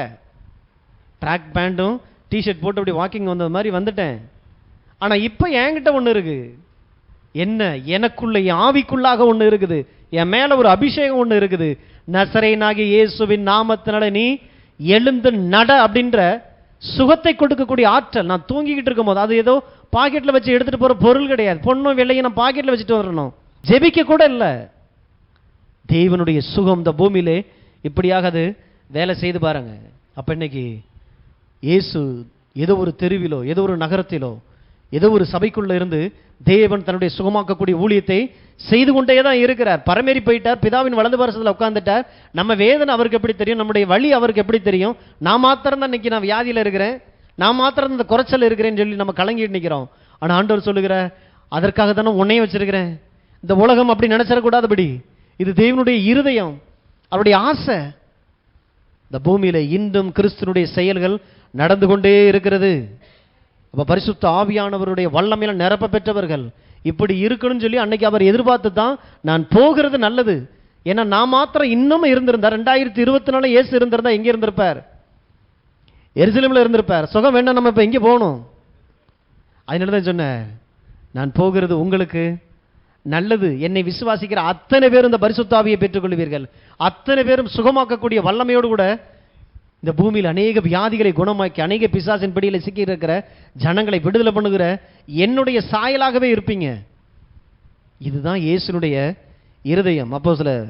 ட்ராக் பேண்ட்டும் டிஷர்ட் போட்டு அப்படி வாக்கிங் வந்தது மாதிரி வந்துட்டேன். ஆனால் இப்போ என்கிட்ட ஒன்று இருக்கு. என்ன? எனக்குள்ள என் ஆவிக்குள்ளாக ஒன்று இருக்குது. என் மேல ஒரு அபிஷேகம் ஒன்று இருக்குது. நசரேயனாகிய இயேசுவின் நாமத்தினால நீ எழுந்து நட அப்படின்ற சுகத்தை கொடுக்கக்கூடிய ஆற்றல். நான் தூங்கிக்கிட்டு இருக்கும் போது அது ஏதோ பாக்கெட்டில் வச்சு எடுத்துட்டு போற பொருள் கிடையாது. பொண்ணும் வெள்ளையும் நான் பாக்கெட்டில் வச்சுட்டு வரணும், ஜெபிக்க கூட இல்லை. தேவனுடைய சுகம் இந்த பூமியிலே இப்படியாக அது வேலை செய்து பாருங்க. அப்ப இன்னைக்கு இயேசு ஏதோ ஒரு தெருவிலோ ஏதோ ஒரு நகரத்திலோ ஏதோ ஒரு சபைக்குள்ள இருந்து தேவன் தன்னுடைய சுகமாக்கக்கூடிய ஊழியத்தை செய்து கொண்டே தான் இருக்கிறார். பரமேறி போயிட்டார், பிதாவின் வலது பாரசத்தில் உட்கார்ந்துட்டார். நம்ம வேதனை அவருக்கு எப்படி தெரியும்? நம்முடைய வழி அவருக்கு எப்படி தெரியும்? நான் மாத்திரம் தான் இன்னைக்கு நான் வியாதியில் இருக்கிறேன், நான் மாத்திரம் இந்த குறைச்சல் இருக்கிறேன்னு சொல்லி நம்ம கலங்கிட்டு நிற்கிறோம். ஆனால் ஆண்டவர் சொல்லுகிற, அதற்காக தானே உன்னையும் வச்சிருக்கிறேன். இந்த உலகம் அப்படி நினைச்சிடக்கூடாதுபடி, இது தேவனுடைய இருதயம், அவருடைய ஆசை. இந்த பூமியில இன்றும் கிறிஸ்துனுடைய செயல்கள் நடந்து கொண்டே இருக்கிறது. அப்ப பரிசுத்த ஆவியானவருடைய வல்லமையில நிரப்ப பெற்றவர்கள் இப்படி இருக்கணும்னு சொல்லி அன்னைக்கு அவர் எதிர்பார்த்து தான் நான் போகிறது நல்லது. ஏன்னா நான் மாத்திரம் இன்னும் இருந்திருந்தார். 2024 இயேசு இருந்திருந்தா எங்க இருந்திருப்பார்? எருசலேமில் இருந்திருப்பார். சுகம் வேண்டாம், நம்ம இப்ப எங்கே போகணும்? அதனால தான் சொன்னேன், நான் போகிறது உங்களுக்கு நல்லது. என்னை விசுவாசிக்கிற அத்தனை பேரும் இந்த பரிசுத்த ஆவியை பெற்றுக்கொள்வீர்கள். அத்தனை பேரும் சுகமாக்கக்கூடிய வல்லமையோடு கூட இந்த பூமியில் அநேக வியாதிகளை குணமாக்கி அநேக பிசாசின் பிடியில் சிக்கி இருக்கிற ஜனங்களை விடுதலை பண்ணுகிற என்னுடைய சாயலாகவே இருப்பீங்க. இதுதான் இயேசுனுடைய இருதயம். அப்போஸ்தலர்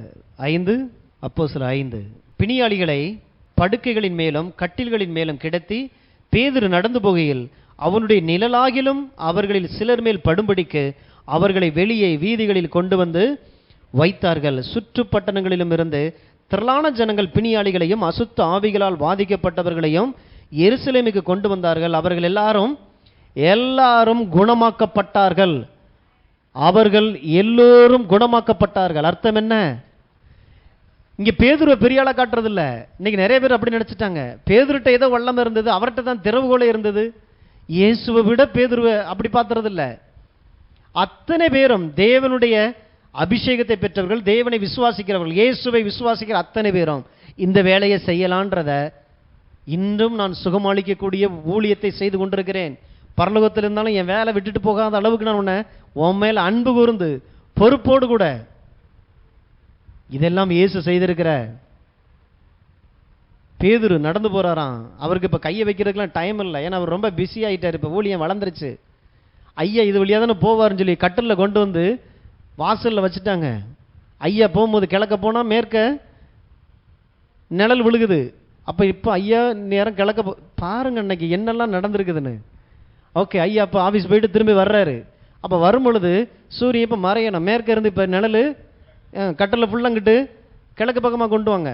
5 பிணியாளிகளை படுக்கைகளின் மேலும் கட்டில்களின் மேலும் கிடத்தி பேதுரு நடந்து போகையில் அவனுடைய நிழலாகிலும் அவர்களில் சிலர் மேல் படும்படிக்கு அவர்களை வெளியே வீதிகளில் கொண்டு வந்து வைத்தார்கள். சுற்று பட்டணங்களிலும் இருந்து திரளான ஜனங்கள் பிணியாளிகளையும் அசுத்த ஆவிகளால் பாதிக்கப்பட்டவர்களையும் எருசலேமுக்கு கொண்டு வந்தார்கள். அவர்கள் எல்லாரும் குணமாக்கப்பட்டார்கள். அவர்கள் எல்லோரும் குணமாக்கப்பட்டார்கள். அர்த்தம் என்ன? இங்க பேதுருவை பெரிய ஆளா காட்டுறது இல்ல. இன்னைக்கு நிறைய பேர் அப்படி நினைச்சிட்டாங்க. பேதுருட்ட ஏதோ வல்லம் இருந்தது, அவர்கிட்ட தான் திறவுகோலை இருந்தது. இயேசுவை விட பேதுருவை அப்படி பார்த்துறது இல்ல. அத்தனை பேரும் தேவனுடைய அபிஷேகத்தை பெற்றவர்கள், தேவனை விசுவாசிக்கிறவர்கள், இயேசுவை விசுவாசிக்கிற அத்தனை பேரும் இந்த வேலையை செய்யலான்றத இன்றும் நான் சுகமளிக்கக்கூடிய ஊழியத்தை செய்து கொண்டிருக்கிறேன். பரலோகத்தில் இருந்தாலும் என் வேலை விட்டுட்டு போகாத அளவுக்கு நான் உன் மேல அன்பு கூர்ந்து பொறுப்போடு கூட இதெல்லாம் இயேசு செய்திருக்கிற. பேதுரு நடந்து போறாராம். அவருக்கு இப்ப கையை வைக்கிறதுக்கெல்லாம் டைம் இல்லை. ஏன்னா அவர் ரொம்ப பிஸி ஆயிட்டார். இப்ப ஊழியம் வளர்ந்துருச்சு. ஐயா இது வழியா தானே போவாருன்னு சொல்லி கட்டில கொண்டு வந்து வாசல்ல வச்சுட்டாங்க. ஐயா போகும்போது கிழக்க போனா மேற்க நிழல் விழுகுது. அப்ப இப்ப ஐயா நேரம் கிழக்க பாருங்க அன்னைக்கு என்னெல்லாம் நடந்திருக்குதுன்னு. ஓகே, ஐயா அப்ப ஆபீஸ் போயிட்டு திரும்பி வர்றாரு. அப்ப வரும் பொழுது சூரியன் இப்ப மறையணும். மேற்க இருந்து இப்ப நிழல் கட்டில ஃபுல்லங்கிட்டு கிழக்கு பக்கமா கொண்டு வாங்க.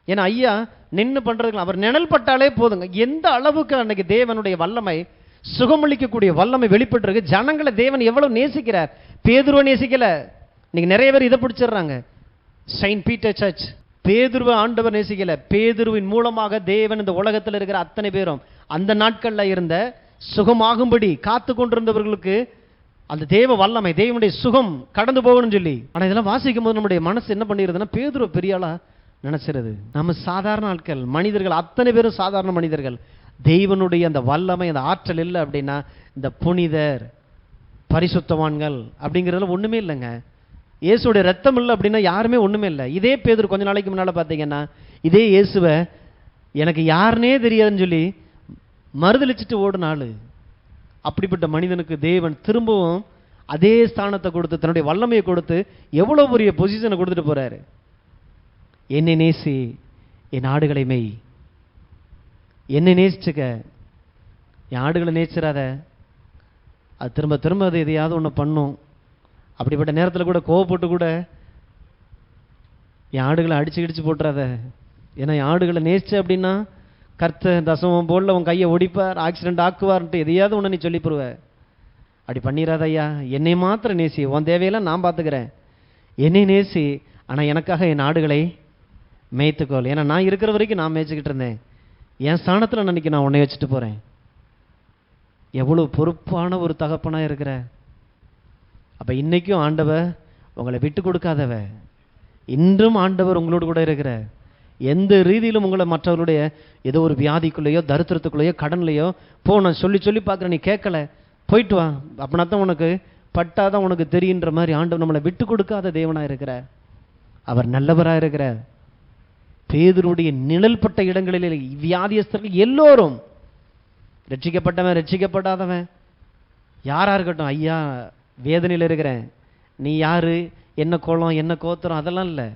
ஏன்னா ஐயா நின்று பண்றதுக்கு அவர் நிழல் பட்டாலே போதுங்க. எந்த அளவுக்கு அன்னைக்கு தேவனுடைய வல்லமை, சுகமளிக்கக்கூடிய வல்லமை வெளிப்பட்டிருக்கு. ஜனங்களை தேவன் எவ்வளவு நேசிக்கிறார். பேதுருவை நேசிக்கல. இன்னைக்கு நிறைய பேர் இதை பிடிச்சிடுறாங்க. செயின்ட் பீட்டர் சர்ச் பேதுருவை ஆண்டவர் நேசிக்கல. பேதுருவின் மூலமாக தேவன் இந்த உலகத்தில் இருக்கிற அத்தனை பேரும் அந்த நாட்கள்ல இருந்த சுகமாகும்படி காத்து கொண்டிருந்தவர்களுக்கு அந்த தேவ வல்லமை, தேவனுடைய சுகம் கடந்து போகணும்னு சொல்லி. ஆனா இதெல்லாம் வாசிக்கும் போது நம்முடைய மனசு என்ன பண்ணிடுதுன்னா, பேதுருவை பெரிய ஆளா நினைச்சிருது. நம்ம சாதாரண ஆட்கள், மனிதர்கள், அத்தனை பேரும் சாதாரண மனிதர்கள். தெய்வனுடைய அந்த வல்லமை, அந்த ஆற்றல் இல்லை அப்படின்னா இந்த புனிதர், பரிசுத்தவான்கள் அப்படிங்கிறதுல ஒண்ணுமே இல்லைங்க. இயேசுடைய ரத்தம் இல்லை அப்படின்னா யாருமே ஒண்ணுமே இல்லை. இதே பேதுரு கொஞ்ச நாளைக்கு முன்னால பார்த்தீங்கன்னா இதே இயேசுவை எனக்கு யாருனே தெரியாதுன்னு சொல்லி மறுதளிச்சுட்டு ஓடுனாள். அப்படிப்பட்ட மனிதனுக்கு தேவன் திரும்பவும் அதே ஸ்தானத்தை கொடுத்து, தன்னுடைய வல்லமையை கொடுத்து, எவ்வளவு பெரிய பொசிஷனை கொடுத்துட்டு போறாரு. என்னை நேசி, என் ஆடுகளை மெய். என்னை நேசிச்சுக்க, என் ஆடுகளை நேசிச்சிடாத. அது திரும்ப திரும்ப அது எதையாவது ஒன்று பண்ணும். அப்படிப்பட்ட நேரத்தில் கூட கோவப்பட்டு கூட என் ஆடுகளை அடிச்சு போட்டுறாத. ஏன்னா என் ஆடுகளை நேசிச்ச அப்படின்னா கர்த்தர் தசமம் போல உன் கையை ஒடிப்பார், ஆக்சிடென்ட் ஆக்குவார்ன்ட்டு எதையாவது ஒன்று நீ சொல்லி போடுவ. அப்படி பண்ணிடாத ஐயா. என்னை மாத்திரம் நேசி, உன் தேவையெல்லாம் நான் பார்த்துக்கிறேன். என்னை நேசி, ஆனால் எனக்காக என் ஆடுகளை மேய்த்துக்கோள். ஏன்னா நான் இருக்கிற வரைக்கும் நான் மேய்ச்சிக்கிட்டு இருந்தேன், என் ஸ்தானத்தில் அன்னைக்கு நான் உன்னை வச்சுட்டு போகிறேன். எவ்வளோ பொறுப்பான ஒரு தகப்பனாக இருக்கிற. அப்போ இன்றைக்கும் ஆண்டவர் உங்களை விட்டு கொடுக்காதவ. இன்றும் ஆண்டவர் உங்களோடு கூட இருக்கிற. எந்த ரீதியிலும் உங்களை மற்றவர்களுடைய ஏதோ ஒரு வியாதிக்குள்ளேயோ தரித்திரத்துக்குள்ளேயோ கடன்லையோ நான் சொல்லி சொல்லி பார்க்குறேன், நீ கேட்கல, போயிட்டு வா, அப்படின்னா தான் உனக்கு பட்டாதான் உனக்கு தெரியுன்ற மாதிரி ஆண்டவர் நம்மளை விட்டு கொடுக்காத தேவனாக இருக்கிறார். அவர் நல்லவராக இருக்கிறார். பேதுருடைய நிழல்பட்ட இடங்களில் வியாதியஸ்தர்கள் எல்லோரும், ரட்சிக்கப்பட்டவன் ரட்சிக்கப்படாதவன் யாராக இருக்கட்டும், ஐயா வேதனையில் இருக்கிறேன், நீ யாரு, என்ன கோலம் என்ன கோத்திரம் அதெல்லாம் இல்லை.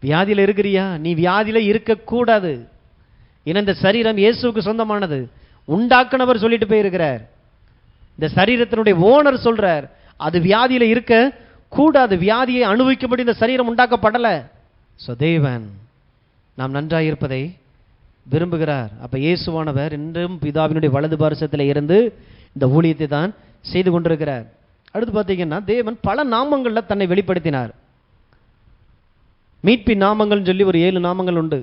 வியாதியில் இருக்கிறியா, நீ வியாதியில் இருக்கக்கூடாது. ஏன்னா இந்த சரீரம் இயேசுவுக்கு சொந்தமானது. உண்டாக்குனவர் சொல்லிட்டு போயிருக்கிறார். இந்த சரீரத்தினுடைய ஓனர் சொல்றார், அது வியாதியில் இருக்க கூடாது. வியாதியை அனுபவிக்கும்படி இந்த சரீரம் உண்டாக்கப்படலை. ஸோ தேவன் நாம் நன்றாக இருப்பதை விரும்புகிறார். அப்போ இயேசுவானவர் இன்றும் பிதாவினுடைய வலது பாரசத்தில் இருந்து இந்த ஊழியத்தை தான் செய்து கொண்டிருக்கிறார். அடுத்து பார்த்தீங்கன்னா தேவன் பல நாமங்களில் தன்னை வெளிப்படுத்தினார். மீட்பின் நாமங்கள்னு சொல்லி ஒரு 7 நாமங்கள் உண்டு.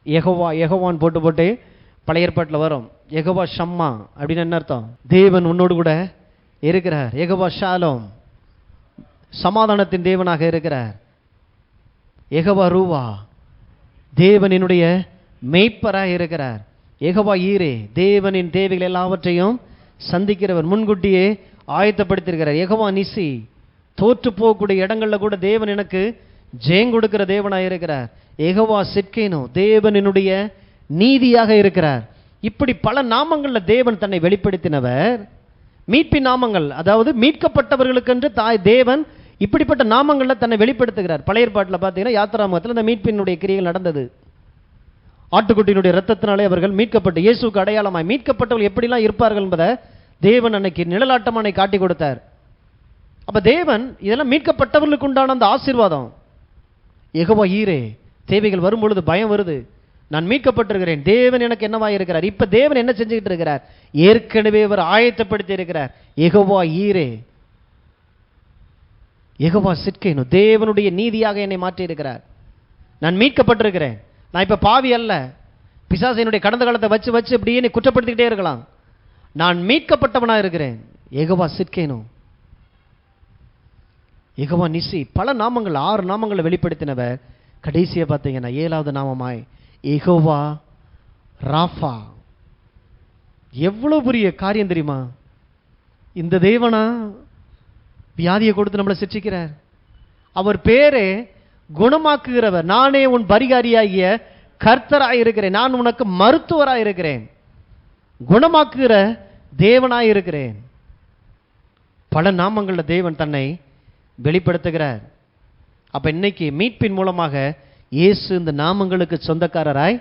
யெகோவா, யெகோவான் போட்டு பழைய ஏற்பாட்டில் வரும். யெகோவா ஷம்மா அப்படின்னு என்ன அர்த்தம்? தேவன் உன்னோடு கூட இருக்கிறார். யெகோவா ஷாலோம், சமாதானத்தின் தேவனாக இருக்கிறார். யெகோவா ரூவா, தேவனினுடைய மேய்ப்பராக இருக்கிறார். யெகோவா ஈரே, தேவனின் தேவைகள் எல்லாவற்றையும் சந்திக்கிறவர், முன்கூட்டியே ஆயத்தப்படுத்தியிருக்கிறார். யெகோவா நிசி, தோற்று போகக்கூடிய இடங்களில் கூட தேவன் எனக்கு ஜெயம் கொடுக்கிற தேவனாக இருக்கிறார். யெகோவா சிட்கேனோ, தேவனினுடைய நீதியாக இருக்கிறார். இப்படி பல நாமங்களில் தேவன் தன்னை வெளிப்படுத்தினவர். மீட்பின் நாமங்கள், அதாவது மீட்கப்பட்டவர்களுக்கென்று தேவன் இப்படிப்பட்ட நாமங்களில் தன்னை வெளிப்படுத்துகிறார். பழைய ஏற்பாட்டில் பார்த்தீங்கன்னா யாத்திராமத்தில் இந்த மீட்பினுடைய கிரியைகள் நடந்தது. ஆட்டுக்குட்டியினுடைய இரத்தத்தினாலே அவர்கள் மீட்கப்பட்டு இயேசுக்கு அடையாளமாய் மீட்கப்பட்டவர்கள் எப்படிலாம் இருப்பார்கள் என்பதை தேவன் அன்னைக்கு நிழலாட்டமானை காட்டி கொடுத்தார். அப்போ தேவன் இதெல்லாம் மீட்கப்பட்டவர்களுக்கு உண்டான அந்த ஆசீர்வாதம். யெகோவா ஈரே, தேவைகள் வரும் பொழுது பயம் வருது, நான் மீட்கப்பட்டிருக்கிறேன், தேவன் எனக்கு என்னவாக இருக்கிறார். இப்போ தேவன் என்ன செஞ்சுக்கிட்டு இருக்கிறார்? ஏற்கனவே அவர் ஆயத்தப்படுத்தி இருக்கிறார். யெகோவா ஈரே, யெகோவா சிட்கேனு, தேவனுடைய நீதியாக என்னை மாற்றி இருக்கிறார். நான் மீட்கப்பட்டிருக்கிறேன். நான் இப்போ பாவி அல்ல. பிசாசினுடைய கடந்த காலத்தை வச்சு வச்சு இப்படியே என்னை குற்றப்படுத்திக்கிட்டே இருக்கலாம். நான் மீட்கப்பட்டவனாக இருக்கிறேன். யெகோவா சிட்கேனு, யெகோவா நிசி, பல நாமங்கள் 6 நாமங்களை வெளிப்படுத்தினவர். கடைசியை பார்த்தீங்கன்னா 7வது நாமமாய் யெகோவா ராஃபா. எவ்வளோ பெரிய காரியம் தெரியுமா? இந்த தேவனா வியாதியை கொடுத்து நம்மளை சிற்றிக்கிறார். அவர் பேரே குணமாக்குகிறவர். நானே உன் பரிகாரியாகிய கர்த்தராய் இருக்கிறேன், நான் உனக்கு மருத்துவராய் இருக்கிறேன், குணமாக்குகிற தேவனாய் இருக்கிறேன். பல நாமங்களில் தேவன் தன்னை வெளிப்படுத்துகிறார். அப்ப இன்னைக்கு மீட்பின் மூலமாக இயேசு இந்த நாமங்களுக்கு சொந்தக்காரராய்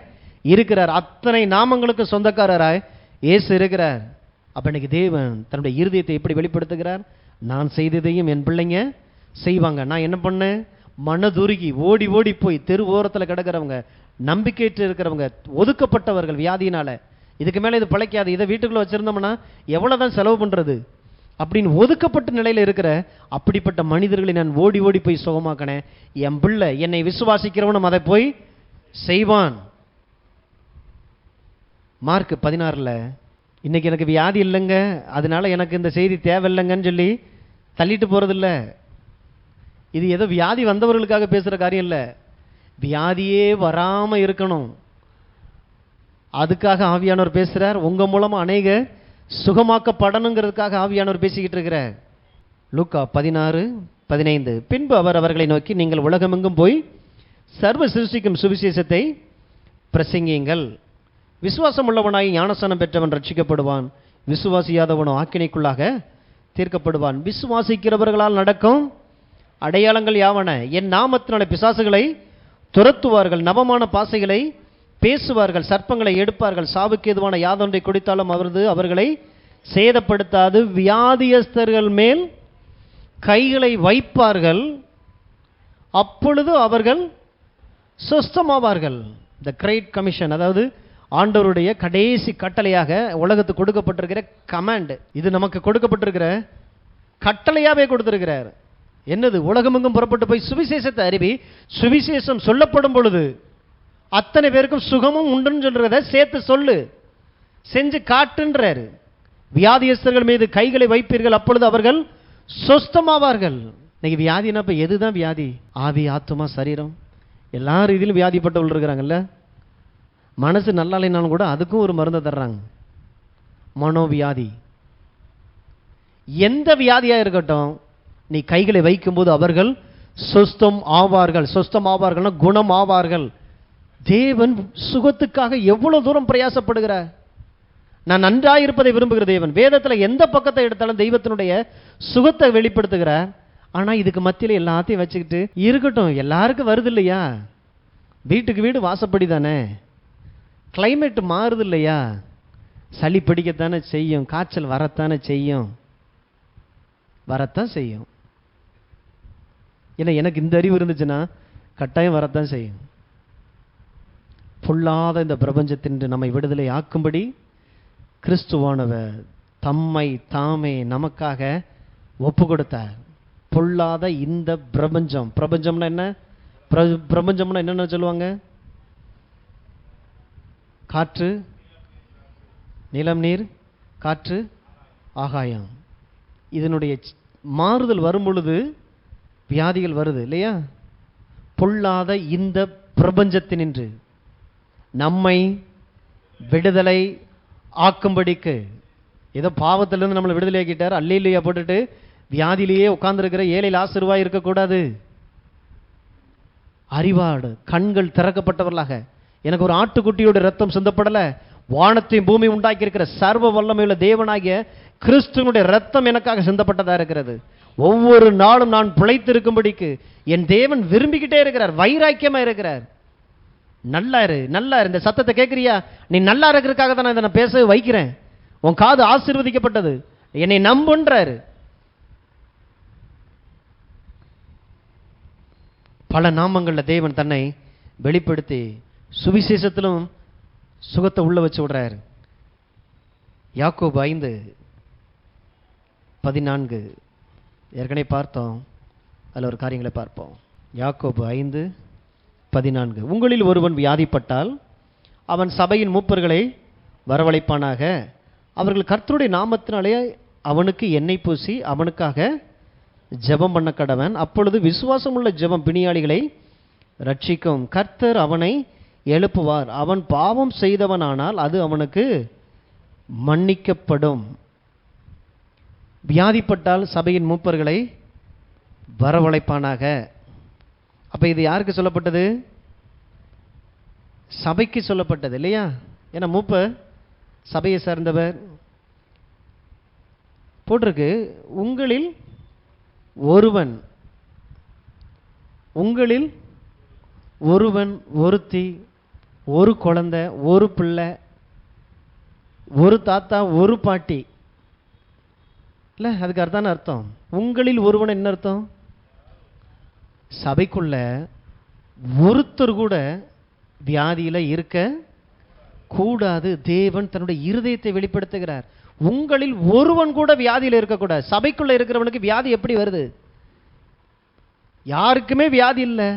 இருக்கிறார். அத்தனை நாமங்களுக்கு சொந்தக்காரராய் இயேசு இருக்கிறார். அப்ப இன்னைக்கு தேவன் தன்னுடைய இருதயத்தை எப்படி வெளிப்படுத்துகிறார்? நான் செய்ததையும் என் பிள்ளைங்க செய்வாங்க. நான் என்ன பண்ணேன்? மனதுருகி ஓடி ஓடி போய் தெரு ஓரத்தில் கிடக்கிறவங்க, நம்பிக்கையற்று இருக்கிறவங்க, ஒதுக்கப்பட்டவர்கள் வியாதியினால, இதுக்கு மேலே இது பிழைக்காது, இதை வீட்டுக்குள்ளே வச்சுருந்தோம்னா எவ்வளோதான் செலவு பண்ணுறது அப்படின்னு ஒதுக்கப்பட்ட நிலையில் இருக்கிற அப்படிப்பட்ட மனிதர்களை நான் ஓடி ஓடி போய் சுகமாக்கினேன். என் பிள்ளை என்னை விசுவாசிக்கிறவனும் அதை போய் செய்வான். மார்க் 16 இன்னைக்கு எனக்கு வியாதி இல்லைங்க, அதனால எனக்கு இந்த செய்தி தேவையில்லைங்கன்னு சொல்லி தள்ளிட்டு போகிறதில்ல. இது ஏதோ வியாதி வந்தவர்களுக்காக பேசுகிற காரியம் இல்லை. வியாதியே வராமல் இருக்கணும், அதுக்காக ஆவியானவர் பேசுகிறார். உங்கள் மூலமாக அநேக சுகமாக்கப்படணுங்கிறதுக்காக ஆவியானவர் பேசிக்கிட்டு இருக்கிறார். லூக்கா 16:15 பின்பு அவர் அவர்களை நோக்கி, நீங்கள் உலகமெங்கும் போய் சர்வ சிருஷ்டிக்கும் சுவிசேஷத்தை பிரசங்கியுங்கள். விசுவாசம் உள்ளவனாய் ஞானஸ்நானம் பெற்றவன் ரட்சிக்கப்படுவான், விசுவாசியாதவனோ ஆக்கினைக்குள்ளாக தீர்க்கப்படுவான். விசுவாசிக்கிறவர்களால் நடக்கும் அடையாளங்கள் யாவன? என் நாமத்தினால பிசாசுகளை துரத்துவார்கள், நவமான பாசைகளை பேசுவார்கள், சர்ப்பங்களை எடுப்பார்கள், சாவுக்கு எதுவான யாதொன்றை குடித்தாலும் அவர்களை சேதப்படுத்தாது, வியாதியஸ்தர்கள் மேல் கைகளை வைப்பார்கள், அப்பொழுது அவர்கள் சுஸ்தமாவார்கள். த கிரேட் கமிஷன், அதாவது ஆண்டவருடைய கடைசி கட்டளையாக உலகத்துக்கு கொடுக்கப்பட்டிருக்கிற கமாண்ட், இது நமக்கு கொடுக்கப்பட்டிருக்கிற கட்டளையாவே கொடுத்திருக்கிறார். என்னது? உலகமெங்கும் புறப்பட்டு போய் சுவிசேஷத்தை அறிவி. சுவிசேஷம் சொல்லப்படும் பொழுது அத்தனை பேருக்கும் சுகமும் உண்டுன்னு சொல்றத சேர்த்து சொல்லு, செஞ்சு காட்டுன்றாரு. வியாதியஸ்தர்கள் மீது கைகளை வைப்பீர்கள், அப்பொழுது அவர்கள் சொஸ்தமாவார்கள். இன்னைக்கு வியாதினா இப்ப எதுதான் வியாதி? ஆவி, ஆத்துமா, சரீரம், எல்லா ரீதியிலும் வியாதிப்பட்டவர்கள் இருக்கிறாங்கல்ல. மனசு நல்லா இல்லைனாலும் கூட அதுக்கும் ஒரு மருந்தை தர்றாங்க, மனோவியாதி. எந்த வியாதியா இருக்கட்டும், நீ கைகளை வைக்கும்போது அவர்கள் சொஸ்தம் ஆவார்கள். சொஸ்தம் ஆவார்கள்னா குணம் ஆவார்கள். தேவன் சுகத்துக்காக எவ்வளவு தூரம் பிரயாசப்படுகிறார். நான் நன்றாயிருப்பதை விரும்புகிற தேவன். வேதத்துல எந்த பக்கத்தை எடுத்தாலும் தெய்வத்தினுடைய சுகத்தை வெளிப்படுத்துகிறார். ஆனா இதுக்கு மத்தியில எல்லாத்தையும் வச்சுக்கிட்டு இருக்கட்டும், எல்லாருக்கும் வருது இல்லையா, வீட்டுக்கு வீடு வாசப்படி தானே, கிளைமேட் மாறுது இல்லையா, சளி பிடிக்கத்தானே செய்யும், காய்ச்சல் வரத்தானே செய்யும், வரத்தான் செய்யும். ஏன்னா எனக்கு இந்த அறிவு இருந்துச்சுன்னா கட்டாயம் வரத்தான் செய்யும். பொல்லாத இந்த பிரபஞ்சத்தின் நம்மை விடுதலை ஆக்கும்படி கிறிஸ்துவானவர் தம்மை தாமே நமக்காக ஒப்பு கொடுத்தார். பொல்லாத இந்த பிரபஞ்சம், பிரபஞ்சம்னா என்ன? பிரபஞ்சம்னா என்னென்ன சொல்லுவாங்க? காற்று, நிலம், நீர், காற்று, ஆகாயம். இதனுடைய மாறுதல் வரும் பொழுது வியாதிகள் வருது இல்லையா? பொல்லாத இந்த பிரபஞ்சத்தினின்று நம்மை விடுதலை ஆக்கும்படிக்கு, ஏதோ பாவத்திலிருந்து நம்மளை விடுதலை ஆக்கிட்டார், அல்லேலூயா போட்டுட்டு வியாதியிலேயே உட்கார்ந்துருக்கிற ஏழை லாசருவாய் இருக்கக்கூடாது. அறிவாடு கண்கள் திறக்கப்பட்டவர்களாக, எனக்கு ஒரு ஆட்டுக்குட்டியோட ரத்தம் சிந்தப்படலை, வானத்தையும் பூமி உண்டாக்கி இருக்கிற சர்வ வல்லமையுள்ள தேவனாகிய கிறிஸ்துவனுடைய ரத்தம் எனக்காக சிந்தப்பட்டதா இருக்கிறது. ஒவ்வொரு நாளும் நான் பிழைத்திருக்கும்படிக்கு என் தேவன் விரும்பிக்கிட்டே இருக்கிறார், வைராக்கியமா இருக்கிறார். நல்லா இரு, நல்லா இரு. இந்த சத்தத்தை கேட்கிறியா? நீ நல்லா இருக்கிறதுக்காக தான் நான் இதை நான் பேச வைக்கிறேன். உன் காது ஆசீர்வதிக்கப்பட்டது, என்னை நம்புன்றாரு. பல நாமங்கள்ல தேவன் தன்னை வெளிப்படுத்தி சுவிசேஷத்திலும் சுகத்தை உள்ள வச்சு விடுறாரு. யாக்கோபு 5:14 ஏற்கனவே பார்த்தோம், அதில் ஒரு காரியங்களை பார்ப்போம். யாக்கோபு 5:14, உங்களில் ஒருவன் வியாதிப்பட்டால் அவன் சபையின் மூப்பர்களை வரவழைப்பானாக, அவர்கள் கர்த்தருடைய நாமத்தினாலே அவனுக்கு எண்ணெய் பூசி அவனுக்காக ஜெபம் பண்ண கடவன். அப்பொழுது விசுவாசம் உள்ள ஜெபம் பிணியாளிகளை ரட்சிக்கும். கர்த்தர் அவனை எழுப்புவார். அவன் பாவம் செய்தவனானால் அது அவனுக்கு மன்னிக்கப்படும். வியாதிப்பட்டால் சபையின் மூப்பர்களை வரவழைப்பானாக. அப்ப இது யாருக்கு சொல்லப்பட்டது? சபைக்கு சொல்லப்பட்டது இல்லையா? ஏன்னா மூப்பர் சபையை சார்ந்தவர். போட்டிருக்கு, உங்களில் ஒருவன், உங்களில் ஒருவன், ஒருத்தி, ஒரு குழந்தை, ஒரு பிள்ளை, ஒரு தாத்தா, ஒரு பாட்டி இல்ல, அதுக்கு அர்த்தம் அர்த்தம். உங்களில் ஒருவன் என்ன அர்த்தம்? சபைக்குள்ள ஒருத்தர் கூட வியாதியில இருக்க கூடாது. தேவன் தன்னுடைய இருதயத்தை வெளிப்படுத்துகிறார். உங்களில் ஒருவன் கூட வியாதியில இருக்கக்கூடாது. சபைக்குள்ள இருக்கிறவனுக்கு வியாதி எப்படி வருது? யாருக்குமே வியாதி இல்லை.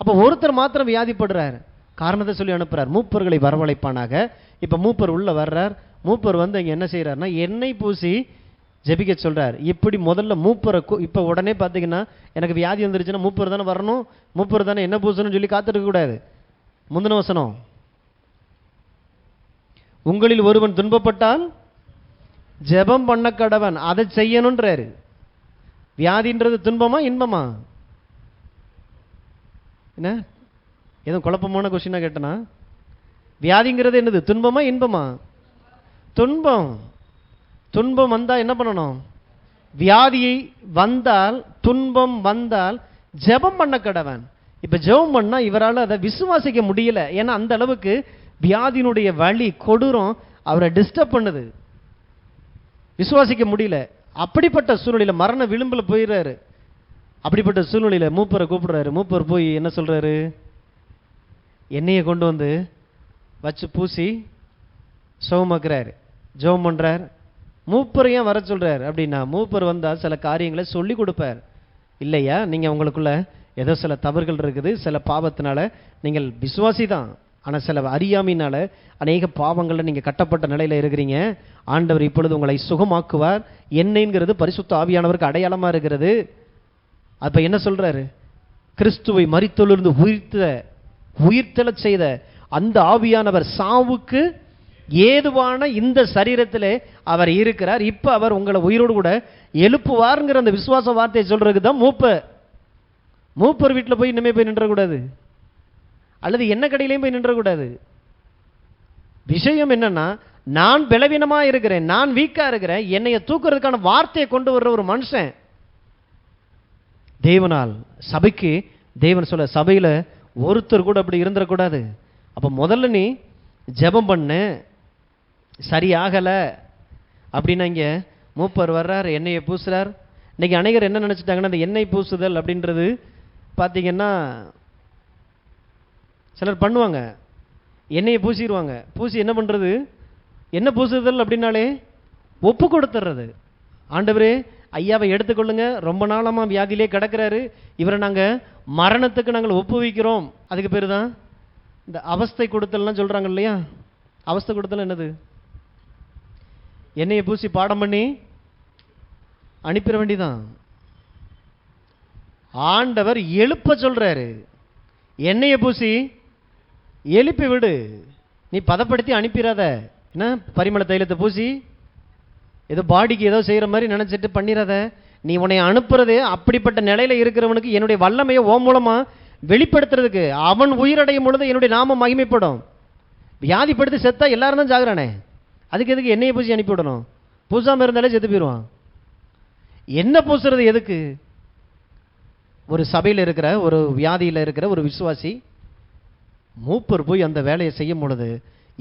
அப்ப ஒருத்தர் மாத்திரம் வியாதிப்படுறார். காரணத்தை சொல்லி அனுப்புறார், மூப்பர்களை வரவழைப்பானாக. இப்ப மூப்பர் உள்ள வர்றார். மூப்பர் வந்து இங்க என்ன செய்யறாருன்னா எண்ணெய் பூசி ஜெபிக்க சொல்றார். இப்படி முதல்ல மூப்பரை இப்ப உடனே பாத்தீங்கன்னா எனக்கு வியாதி வந்துருச்சுன்னா மூப்பர் தானே வரணும், மூப்பர் தானே என்ன பூசணும்னு சொல்லி காத்துருக்க கூடாது. முந்தின வசனம், உங்களில் ஒருவன் துன்பப்பட்டால் ஜெபம் பண்ண கடவன், அதை செய்யணும்ன்றாரு. வியாதின்றது துன்பமா இன்பமா? என்ன எதுவும் குழப்பமான கொஸ்டினா கேட்டனா? வியாதிங்கிறது என்னது, துன்பமா இன்பமா? துன்பம். துன்பம் வந்தா என்ன பண்ணணும்? வியாதியை வந்தால், துன்பம் வந்தால் ஜெபம் பண்ண கடவன். இப்ப ஜெபம் பண்ணா இவரால் அதை விசுவாசிக்க முடியல. ஏன்னா அந்த அளவுக்கு வியாதியினுடைய வலி கொடூரம் அவரை டிஸ்டர்ப் பண்ணுது, விசுவாசிக்க முடியல. அப்படிப்பட்ட சூழ்நிலையில மரண விளிம்புல போயிடுறாரு. அப்படிப்பட்ட சூழ்நிலையில மூப்பரை கூப்பிடுறாரு. மூப்பர் போய் என்ன சொல்றாரு? எண்ணெயை கொண்டு வந்து வச்சு பூசி சுகமாக்குறாரு, ஜெபம் பண்றார். மூப்பர் ஏன் வர சொல்றார் அப்படின்னா, மூப்பர் வந்தா சில காரியங்களை சொல்லி கொடுப்பார் இல்லையா? நீங்க உங்களுக்குள்ள ஏதோ சில தவறுகள் இருக்குது, சில பாவத்தினால நீங்கள் விசுவாசி தான், ஆனால் சில அறியாமையினால அநேக பாவங்களில் நீங்கள் கட்டப்பட்ட நிலையில் இருக்கிறீங்க. ஆண்டவர் இப்பொழுது உங்களை சுகமாக்குவார். என்னங்கிறது பரிசுத்த ஆவியானவருக்கு அடையாளமாக இருக்கிறது. அப்போ என்ன சொல்றாரு? கிறிஸ்துவை மரித்தொழிலிருந்து உயிர்த்தெழச் செய்த அந்த ஆவியானவர் சாவுக்கு ஏதுவான இந்த சரீரத்திலே அவர் இருக்கிறார். இப்போ அவர் உங்களை உயிரோடு கூட எழுப்புவார்ங்கிற அந்த விசுவாச வார்த்தையை சொல்றதுக்கு தான் மூப்பர் வீட்டில் போய் இனிமே போய் நின்றக்கூடாது, அல்லது என்ன கடையிலையும் போய் நின்றக்கூடாது. விஷயம் என்னன்னா, நான் பலவீனமா இருக்கிறேன், நான் வீக்கா இருக்கிறேன், என்னைய தூக்குறதுக்கான வார்த்தையை கொண்டு வர்ற ஒரு மனுஷன் தேவனால் சபைக்கு தேவன் சொல்ல, சபையில் ஒருத்தர் கூட அப்படி இருந்துடக்கூடாது. அப்போ முதல்ல நீ ஜெபம் பண்ணு. சரியாகலை அப்படின்னா இங்கே மூப்பர் வர்றார், எண்ணெயை பூசுறார். இன்னைக்கு அநேகர் என்ன நினச்சிட்டாங்கன்னா, அந்த எண்ணெய் பூசுதல் அப்படின்றது பார்த்தீங்கன்னா சிலர் பண்ணுவாங்க, எண்ணெயை பூசிடுவாங்க. பூசி என்ன பண்ணுறது? என்ன பூசுதல் அப்படின்னாலே ஒப்பு கொடுத்துட்றது. ஆண்டவரே ஐயாவை எடுத்துக்கொள்ளுங்க, ரொம்ப நாளமாக வியாதியிலே கிடக்கிறாரு, இவரை நாங்கள் மரணத்துக்கு நாங்கள் ஒப்புவிக்கிறோம். அதுக்கு பேர் தான் இந்த அவஸ்தை கொடுத்தல்லாம் சொல்கிறாங்க இல்லையா? அவஸ்தை கொடுத்தல் என்னது? எண்ணெயை பூசி பாடம் பண்ணி அனுப்பிட வேண்டிதான். ஆண்டவர் எழுப்ப சொல்றாரு, எண்ணெயை பூசி எழுப்பி விடு, நீ பதப்படுத்தி அனுப்பிடாத. என்ன பரிமள தைலத்தை பூசி ஏதோ பாடிக்கு ஏதோ செய்கிற மாதிரி நினச்சிட்டு பண்ணிடாத. நீ உன்னை அனுப்புறதே அப்படிப்பட்ட நிலையில் இருக்கிறவனுக்கு என்னுடைய வல்லமையை ஓ மூலமாக வெளிப்படுத்துறதுக்கு. அவன் உயிரடையும் பொழுது என்னுடைய நாமம் மகிமைப்படும். வியாதிப்படுத்தி செத்தா எல்லாரும் தான் ஜாகிறானே, அதுக்கு எதுக்கு எண்ணெயை பூசி அனுப்பிவிடணும்? பூசாமல் இருந்தாலே செத்து போயிடுவான். என்ன பூசுறது எதுக்கு? ஒரு சபையில் இருக்கிற ஒரு வியாதியில் இருக்கிற ஒரு விசுவாசி மூப்பர் போய் அந்த வேலையை செய்யும் பொழுது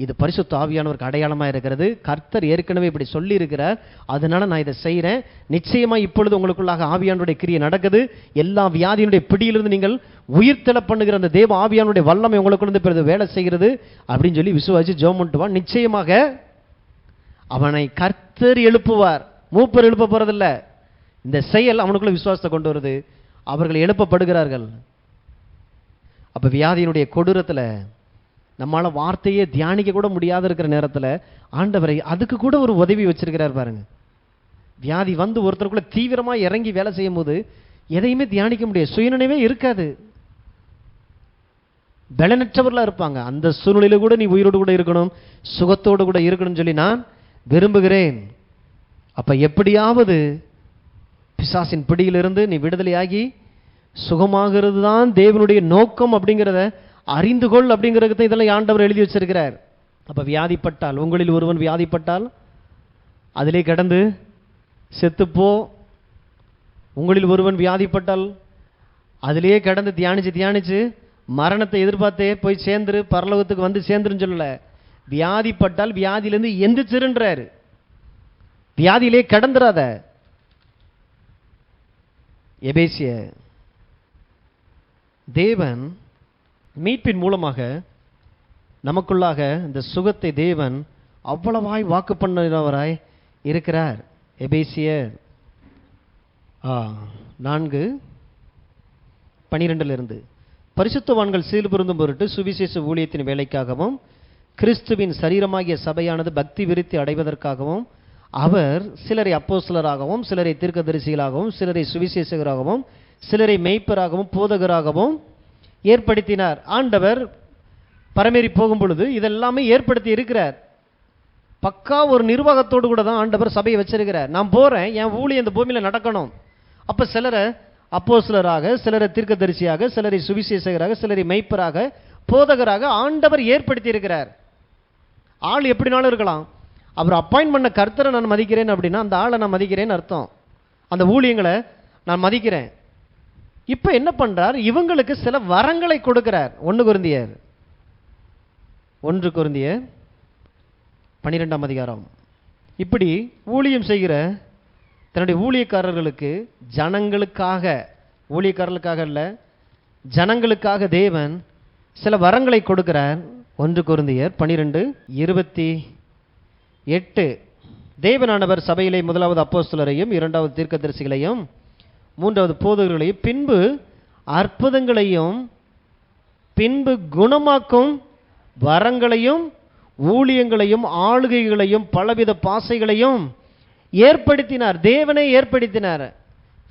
இது பரிசுத்த ஆவியானவருக்கு அடையாளமாக இருக்கிறது. கர்த்தர் ஏற்கனவே இப்படி சொல்லி இருக்கிறார், அதனால நான் இதை செய்கிறேன். நிச்சயமாக இப்பொழுது உங்களுக்குள்ளாக ஆவியானுடைய கிரியை நடக்குது. எல்லா வியாதியினுடைய பிடியிலிருந்து நீங்கள் உயிர்த்தெழ பண்ணுகிற அந்த தேவ ஆவியானுடைய வல்லமை உங்களுக்குள்ள பிறகு வேலை செய்கிறது அப்படின்னு சொல்லி விசுவாசி ஜெபம் பண்ணிட்டுவான். நிச்சயமாக அவனை கர்த்தர் எழுப்புவார். மூப்பர் எழுப்ப போறதில்லை. இந்த செயல் அவனுக்குள்ள விசுவாசத்தை கொண்டு வருது. அவர்கள் எழுப்பப்படுகிறார்கள். அப்போ வியாதியினுடைய கொடூரத்தில் நம்மளால வார்த்தையே தியானிக்க கூட முடியாத இருக்கிற நேரத்தில் ஆண்டவரை அதுக்கு கூட ஒரு உதவி வச்சிருக்கிறார் பாருங்க. வியாதி வந்து ஒருத்தருக்குள்ள தீவிரமாக இறங்கி வேலை செய்யும் போது எதையுமே தியானிக்க முடியாது, சுயநினைவே இருக்காது, பலனற்றவர்களாக இருப்பாங்க. அந்த சூழ்நிலையில கூட நீ உயிரோடு கூட இருக்கணும், சுகத்தோடு கூட இருக்கணும்னு சொல்லி நான் விரும்புகிறேன். அப்போ எப்படியாவது பிசாசின் பிடியிலிருந்து நீ விடுதலையாகி சுகமாகிறது தான் தேவனுடைய நோக்கம் அப்படிங்கிறத அறிந்து கொள் அப்படிங்கிறதுக்கு இதெல்லாம் ஆண்டவர் எழுதி வச்சிருக்கிறார். அப்போ வியாதிப்பட்டால், உங்களில் ஒருவன் வியாதிப்பட்டால் அதிலே கிடந்து செத்துப்போ. உங்களில் ஒருவன் வியாதிப்பட்டால் அதிலேயே கிடந்து தியானிச்சு மரணத்தை எதிர்பார்த்தே போய் சேர்ந்துரு, பரலோகத்துக்கு வந்து சேர்ந்துருன்னு சொல்லல. வியாதிப்பட்டால் வியாதியிலேருந்து எந்திரிச்சிருன்றாரு. வியாதியிலே கடந்துராத. எபேசிய தேவன் மீட்பின் மூலமாக நமக்குள்ளாக இந்த சுகத்தை தேவன் அவ்வளவாய் வாக்கு பண்ணுகிறவராய் இருக்கிறார். எபேசியர் 4:12 பரிசுத்தவான்கள் சீல் பொருந்தும் பொருட்டு சுவிசேஷ ஊழியத்தின் வேலைக்காகவும் கிறிஸ்துவின் சரீரமாகிய சபையானது பக்தி விருத்தி அடைவதற்காகவும் அவர் சிலரை அப்போஸ்தலராகவும் சிலரை தீர்க்கதரிசிகளாகவும் சிலரை சுவிசேஷகராகவும் சிலரை மேய்ப்பராகவும் போதகராகவும் ஏற்படுத்தினார். ஆண்டவர் பரமேறி போகும் பொழுது இதெல்லாமே ஏற்படுத்தி இருக்கிறார். பக்கா ஒரு நிர்வாகத்தோடு கூட தான் ஆண்டவர் சபையை வச்சிருக்கிறார். நான் போறேன், என் ஊழியம் இந்த பூமியில் நடக்கணும். அப்ப சிலரை அப்போஸ்தலராக, சிலரை தீர்க்கதரிசியாக, சிலரை சுவிசேஷகராக, சிலரை மேய்ப்பராக, போதகராக ஆண்டவர் ஏற்படுத்தி இருக்கிறார். ஆள் எப்படினாலும் இருக்கலாம். அவர் அப்பாயின்ட் பண்ண கர்த்தரை நான் மதிக்கிறேன் அப்படின்னா அந்த ஆளை நான் மதிக்கிறேன்னு அர்த்தம். அந்த ஊழியங்களை நான் மதிக்கிறேன். இப்போ என்ன பண்றார்? இவங்களுக்கு சில வரங்களை கொடுக்கிறார். 1 கொரிந்தியர் 12 இப்படி ஊழியம் செய்கிற தன்னுடைய ஊழியக்காரர்களுக்கு ஜனங்களுக்காக, ஊழியக்காரர்களுக்காக அல்ல, ஜனங்களுக்காக தேவன் சில வரங்களை கொடுக்கிறார். 1 கொரிந்தியர் 12:28 தேவனானவர் சபையிலே முதலாவது அப்போஸ்தலரையும், இரண்டாவது தீர்க்கதரிசிகளையும், மூன்றாவது போதகர்களையும், பின்பு அற்புதங்களையும் பின்பு குணமாக்கும் வரங்களையும் ஊழியங்களையும் ஆளுகைகளையும் பலவித பாசைகளையும் ஏற்படுத்தினார். தேவனே ஏற்படுத்தினார்.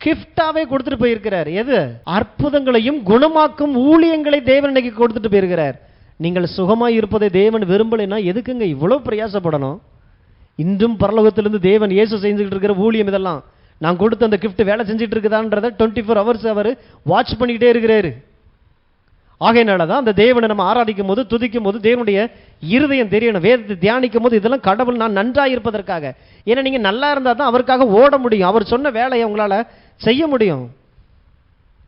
கிஃப்டாவே கொடுத்துட்டு போயிருக்கிறார். எது? அற்புதங்களையும் குணமாக்கும் ஊழியங்களை தேவன் இன்னைக்கு கொடுத்துட்டு போயிருக்கிறார். நீங்கள் சுகமாய் இருப்பதை தேவன் விரும்பலைன்னா எதுக்குங்க இவ்வளவு பிரயாசப்படணும்? இன்றும் பரலோகத்திலிருந்து தேவன் இயேசு செஞ்சுக்கிட்டு இருக்கிற ஊழியம் இதெல்லாம் நான் கொடுத்த அந்த கிஃப்ட் வேலை செஞ்சுட்டு இருக்குதான்றதை 24 hours அவர் வாட்ச் பண்ணிக்கிட்டே இருக்கிறாரு. ஆகையினால தான் அந்த தேவனை நம்ம ஆராதிக்கும் போது துதிக்கும் போது தேவனுடைய இருதயம் தெரியணும். வேதத்தை தியானிக்கும் போது இதெல்லாம் கடவுள் நான் நன்றாக இருப்பதற்காக. ஏன்னா நீங்கள் நல்லா இருந்தால் தான் அவருக்காக ஓட முடியும். அவர் சொன்ன வேலையை உங்களால் செய்ய முடியும்.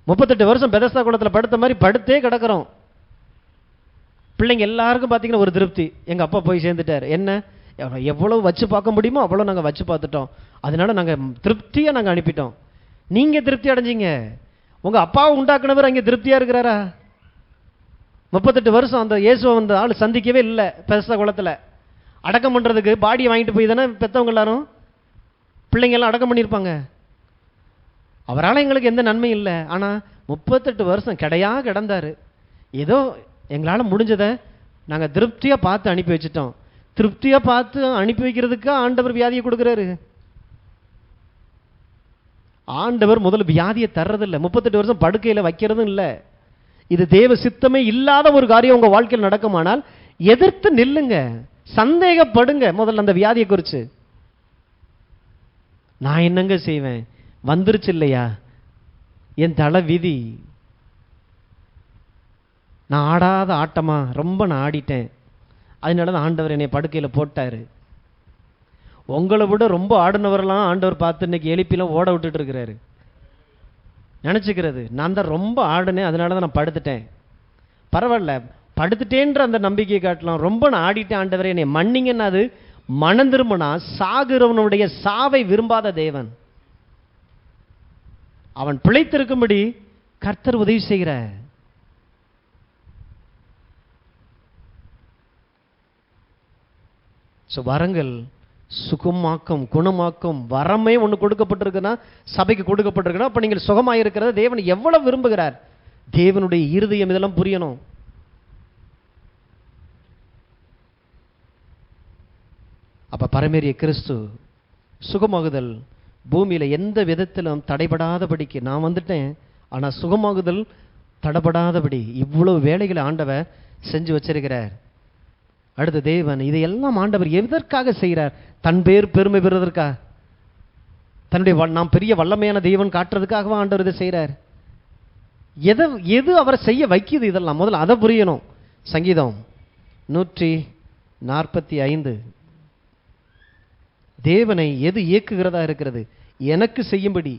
38 வருஷம் பெதஸ்தா குளத்தில் படுத்த மாதிரி படுத்தே கிடக்கிறோம். பிள்ளைங்க எல்லாருக்கும் பார்த்தீங்கன்னா ஒரு திருப்தி, எங்கள் அப்பா போய் சேர்ந்துட்டார். என்ன எவ்வளோ வச்சு பார்க்க முடியுமோ அவ்வளோ நாங்கள் வச்சு பார்த்துட்டோம், அதனால நாங்கள் திருப்தியாக நாங்கள் அனுப்பிட்டோம். நீங்கள் திருப்தி அடைஞ்சிங்க, உங்கள் அப்பாவை உண்டாக்குனவர் அங்கே திருப்தியாக இருக்கிறாரா? 38 வருஷம் அந்த இயேசுவை வந்து ஆள் சந்திக்கவே இல்லை. பெதஸ்தா குளத்தில் அடக்கம் பண்ணுறதுக்கு பாடியை வாங்கிட்டு போய் தானே பெற்றவங்க எல்லாரும் பிள்ளைங்கெல்லாம் அடக்கம் பண்ணியிருப்பாங்க. அவரால் எங்களுக்கு எந்த நன்மையும் இல்லை. ஆனால் 38 வருஷம் கிடையாக கிடந்தார். ஏதோ எங்களால் முடிஞ்சதை நாங்கள் திருப்தியாக பார்த்து அனுப்பி வச்சுட்டோம். திருப்தியாக பார்த்து அனுப்பி வைக்கிறதுக்கு ஆண்டவர் வியாதியை கொடுக்குறாரு. ஆண்டவர் முதல்ல வியாதியை தர்றதில்லை, 38 வருஷம் படுக்கையில் வைக்கிறதும் இல்லை. இது தேவ சித்தமே இல்லாத ஒரு காரியம் உங்கள் வாழ்க்கையில் நடக்குமானால் எதிர்த்து நில்லுங்க, சந்தேகப்படுங்க முதல்ல அந்த வியாதியை குறித்து. நான் என்னங்க செய்வேன், வந்துருச்சு இல்லையா என் தலை விதி, நான் ஆடாத ஆட்டமா ரொம்ப நான் ஆடிட்டேன், அதனால தான் ஆண்டவர் என்னை படுக்கையில் போட்டார். உங்களை விட ரொம்ப ஆடினவரெல்லாம் ஆண்டவர் பார்த்து இன்னைக்கு எழுப்பிலாம் ஓட விட்டுட்டு இருக்கிறாரு. நினச்சிக்கிறது நான் தான் ரொம்ப ஆடினேன் அதனால தான் நான் படுத்துட்டேன். பரவாயில்ல, படுத்துட்டேன்ற அந்த நம்பிக்கையை காட்டலாம். ரொம்ப நான் ஆடிட்டேன் ஆண்டவரே என்னை மன்னிங்கன்னா அது மனம் திரும்பினா சாகிறவனுடைய சாவை விரும்பாத தேவன். அவன் பிழைத்திருக்கும்படி கர்த்தர் உதவி செய்கிறார். வரங்கள் சுகமாக்கும் குணமாக்கும் வரமே ஒன்று கொடுக்கப்பட்டிருக்குன்னா, சபைக்கு கொடுக்கப்பட்டிருக்குன்னா, அப்போ நீங்கள் சுகமாக இருக்கிறத தேவன் எவ்வளவு விரும்புகிறார். தேவனுடைய இருதயம் இதெல்லாம் புரியணும். அப்ப பரமேறிய கிறிஸ்து சுகமாகுதல் பூமியில் எந்த விதத்திலும் தடைபடாதபடிக்கு நான் வந்துட்டேன். ஆனால் சுகமாகுதல் தடைபடாதபடி இவ்வளவு வேலைகளை ஆண்டவர் செஞ்சு வச்சிருக்கிறார். அடுத்த தேவன் இதையெல்லாம் ஆண்டவர் எதற்காக செய்கிறார்? தன் பேர் பெருமை பெறுவதற்காக, தன்னுடைய நாம் பெரிய வல்லமையான தேவன் காட்டுறதுக்காகவா ஆண்டவர் இதை செய்கிறார்? எது அவரை செய்ய வைக்குது? இதெல்லாம் முதல்ல அதை புரியணும். சங்கீதம் 145 தேவனை எது இயக்குகிறதா இருக்கிறது? எனக்கு செய்யும்படி,